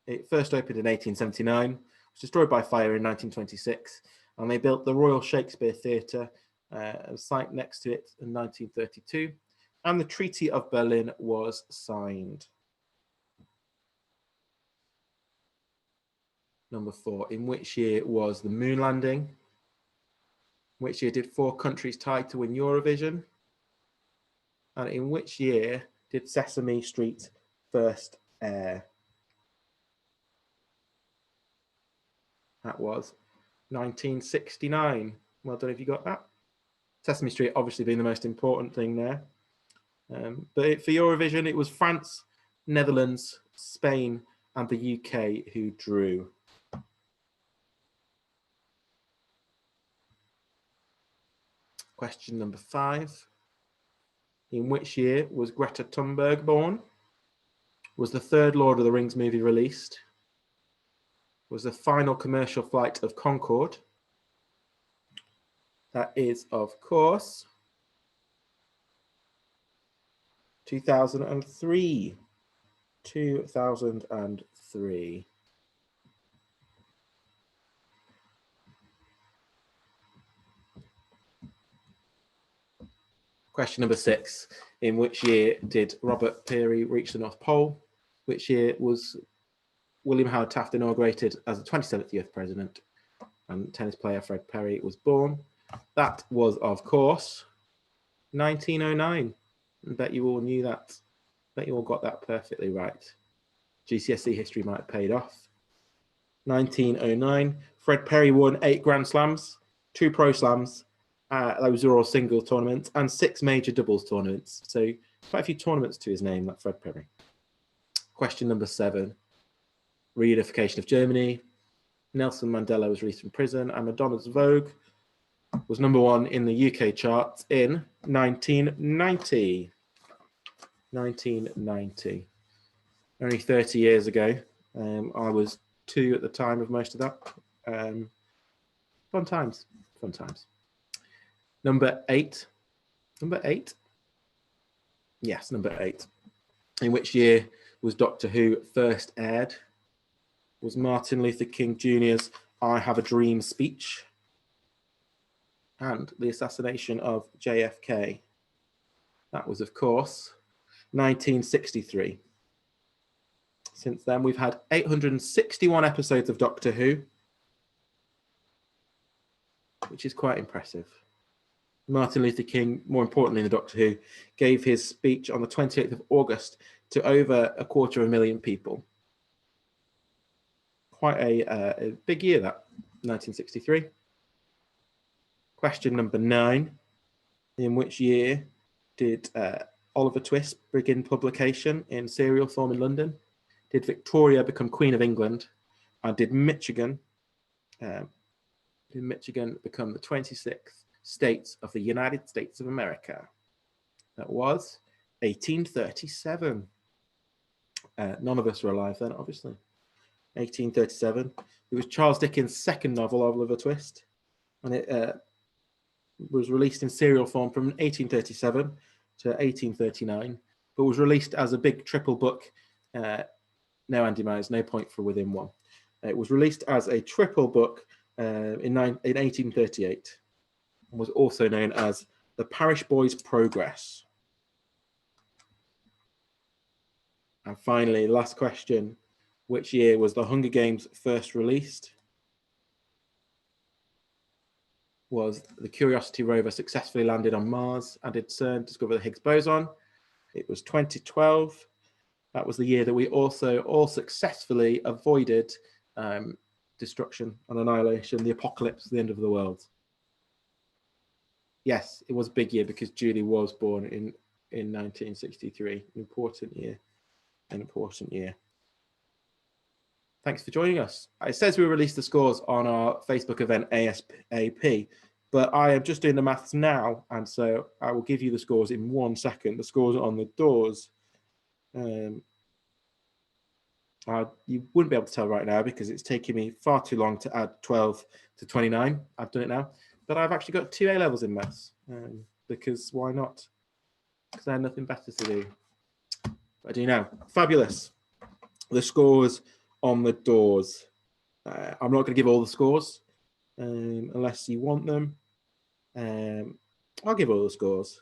A: It first opened in 1879, was destroyed by fire in 1926, and they built the Royal Shakespeare Theatre, a site next to it, in 1932, and the Treaty of Berlin was signed. Number 4, in which year was the moon landing? Which year did 4 countries tie to win Eurovision? And in which year did Sesame Street first air? That was 1969. Well done if you got that. Sesame Street obviously being the most important thing there. But for Eurovision, it was France, Netherlands, Spain, and the UK who drew. Question number 5. In which year was Greta Thunberg born? Was the third Lord of the Rings movie released? Was the final commercial flight of Concorde? That is, of course, 2003. 2003. Question number 6. In which year did Robert Peary reach the North Pole? Which year was William Howard Taft inaugurated as the 27th US president? And tennis player Fred Perry was born. That was, of course, 1909. I bet you all knew that. Bet you all got that perfectly right. GCSE history might have paid off. 1909. Fred Perry won 8 Grand Slams, 2 Pro Slams. Those are all single tournaments and 6 major doubles tournaments. So quite a few tournaments to his name, that Fred Perry. Question number 7. Reunification of Germany. Nelson Mandela was released from prison, and Madonna's Vogue was number 1 in the UK charts in 1990. 1990. Only 30 years ago. I was 2 at the time of most of that. Fun times. Fun times. Number 8. Number 8? Yes, number 8. In which year was Doctor Who first aired? Was Martin Luther King Jr.'s I Have a Dream speech and the assassination of JFK? That was, of course, 1963. Since then, we've had 861 episodes of Doctor Who, which is quite impressive. Martin Luther King, more importantly than Doctor Who, gave his speech on the 28th of August to over 250,000 people. Quite a big year, that, 1963. Question number 9. In which year did Oliver Twist begin publication in serial form in London? Did Victoria become Queen of England? And did Michigan become the 26th state of the United States of America? That was 1837. None of us were alive then, obviously. 1837. It was Charles Dickens' second novel, Oliver Twist, and it was released in serial form from 1837 to 1839, but was released as a big triple book No, Andy Myers, no point for Within One. It was released as a triple book in 1838 and was also known as The Parish Boy's Progress. And finally, last question, which year was the Hunger Games first released? Was the Curiosity rover successfully landed on Mars and did CERN discover the Higgs boson? It was 2012. That was the year that we also all successfully avoided destruction and annihilation, the apocalypse, the end of the world. Yes, it was a big year because Julie was born in 1963. An important year. An important year. Thanks for joining us. It says we released the scores on our Facebook event ASAP, but I am just doing the maths now, and so I will give you the scores in 1 second. The scores are on the doors. You wouldn't be able to tell right now because it's taking me far too long to add 12 to 29. I've done it now, but I've actually got 2 A levels in maths because why not? Because I had nothing better to do. But I do now. Fabulous. The scores on the doors. I'm not going to give all the scores unless you want them. I'll give all the scores.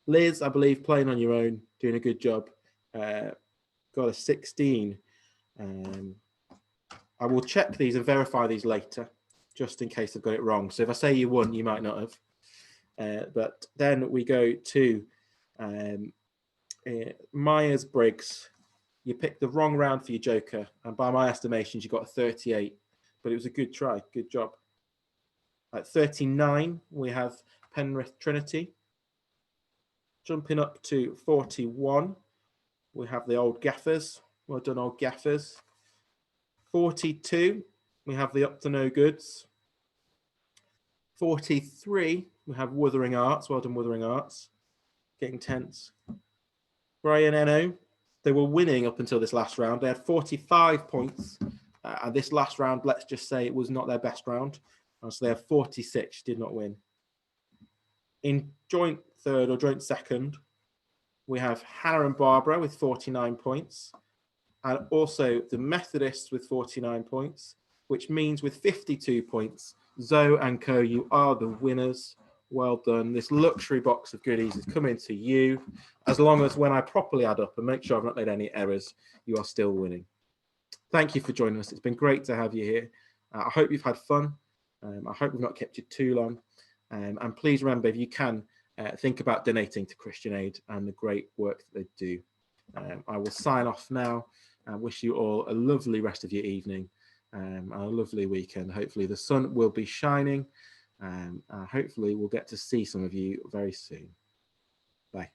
A: Liz, I believe, playing on your own, doing a good job. Got a 16. I will check these and verify these later, just in case I've got it wrong. So if I say you won, you might not have. But then we go to Myers-Briggs. You picked the wrong round for your joker, and by my estimations, you got a 38, but it was a good try. Good job. At 39, we have Penrith Trinity. Jumping up to 41, we have the Old Gaffers. Well done, Old Gaffers. 42, we have the Up to No Goods. 43, we have Wuthering Arts. Well done, Wuthering Arts. Getting tense. Brian Eno. They were winning up until this last round. They had 45 points. And this last round, let's just say it was not their best round. So they have 46, did not win. In joint third or joint second, we have Hannah and Barbara with 49 points. And also the Methodists with 49 points, which means with 52 points, Zoe and Co, you are the winners. Well done. This luxury box of goodies is coming to you, as long as when I properly add up and make sure I've not made any errors, you are still winning. Thank you for joining us. It's been great to have you here. I hope you've had fun. I hope we've not kept you too long. And please remember, if you can, think about donating to Christian Aid and the great work that they do. I will sign off now and wish you all a lovely rest of your evening and a lovely weekend. Hopefully the sun will be shining. Hopefully we'll get to see some of you very soon. Bye.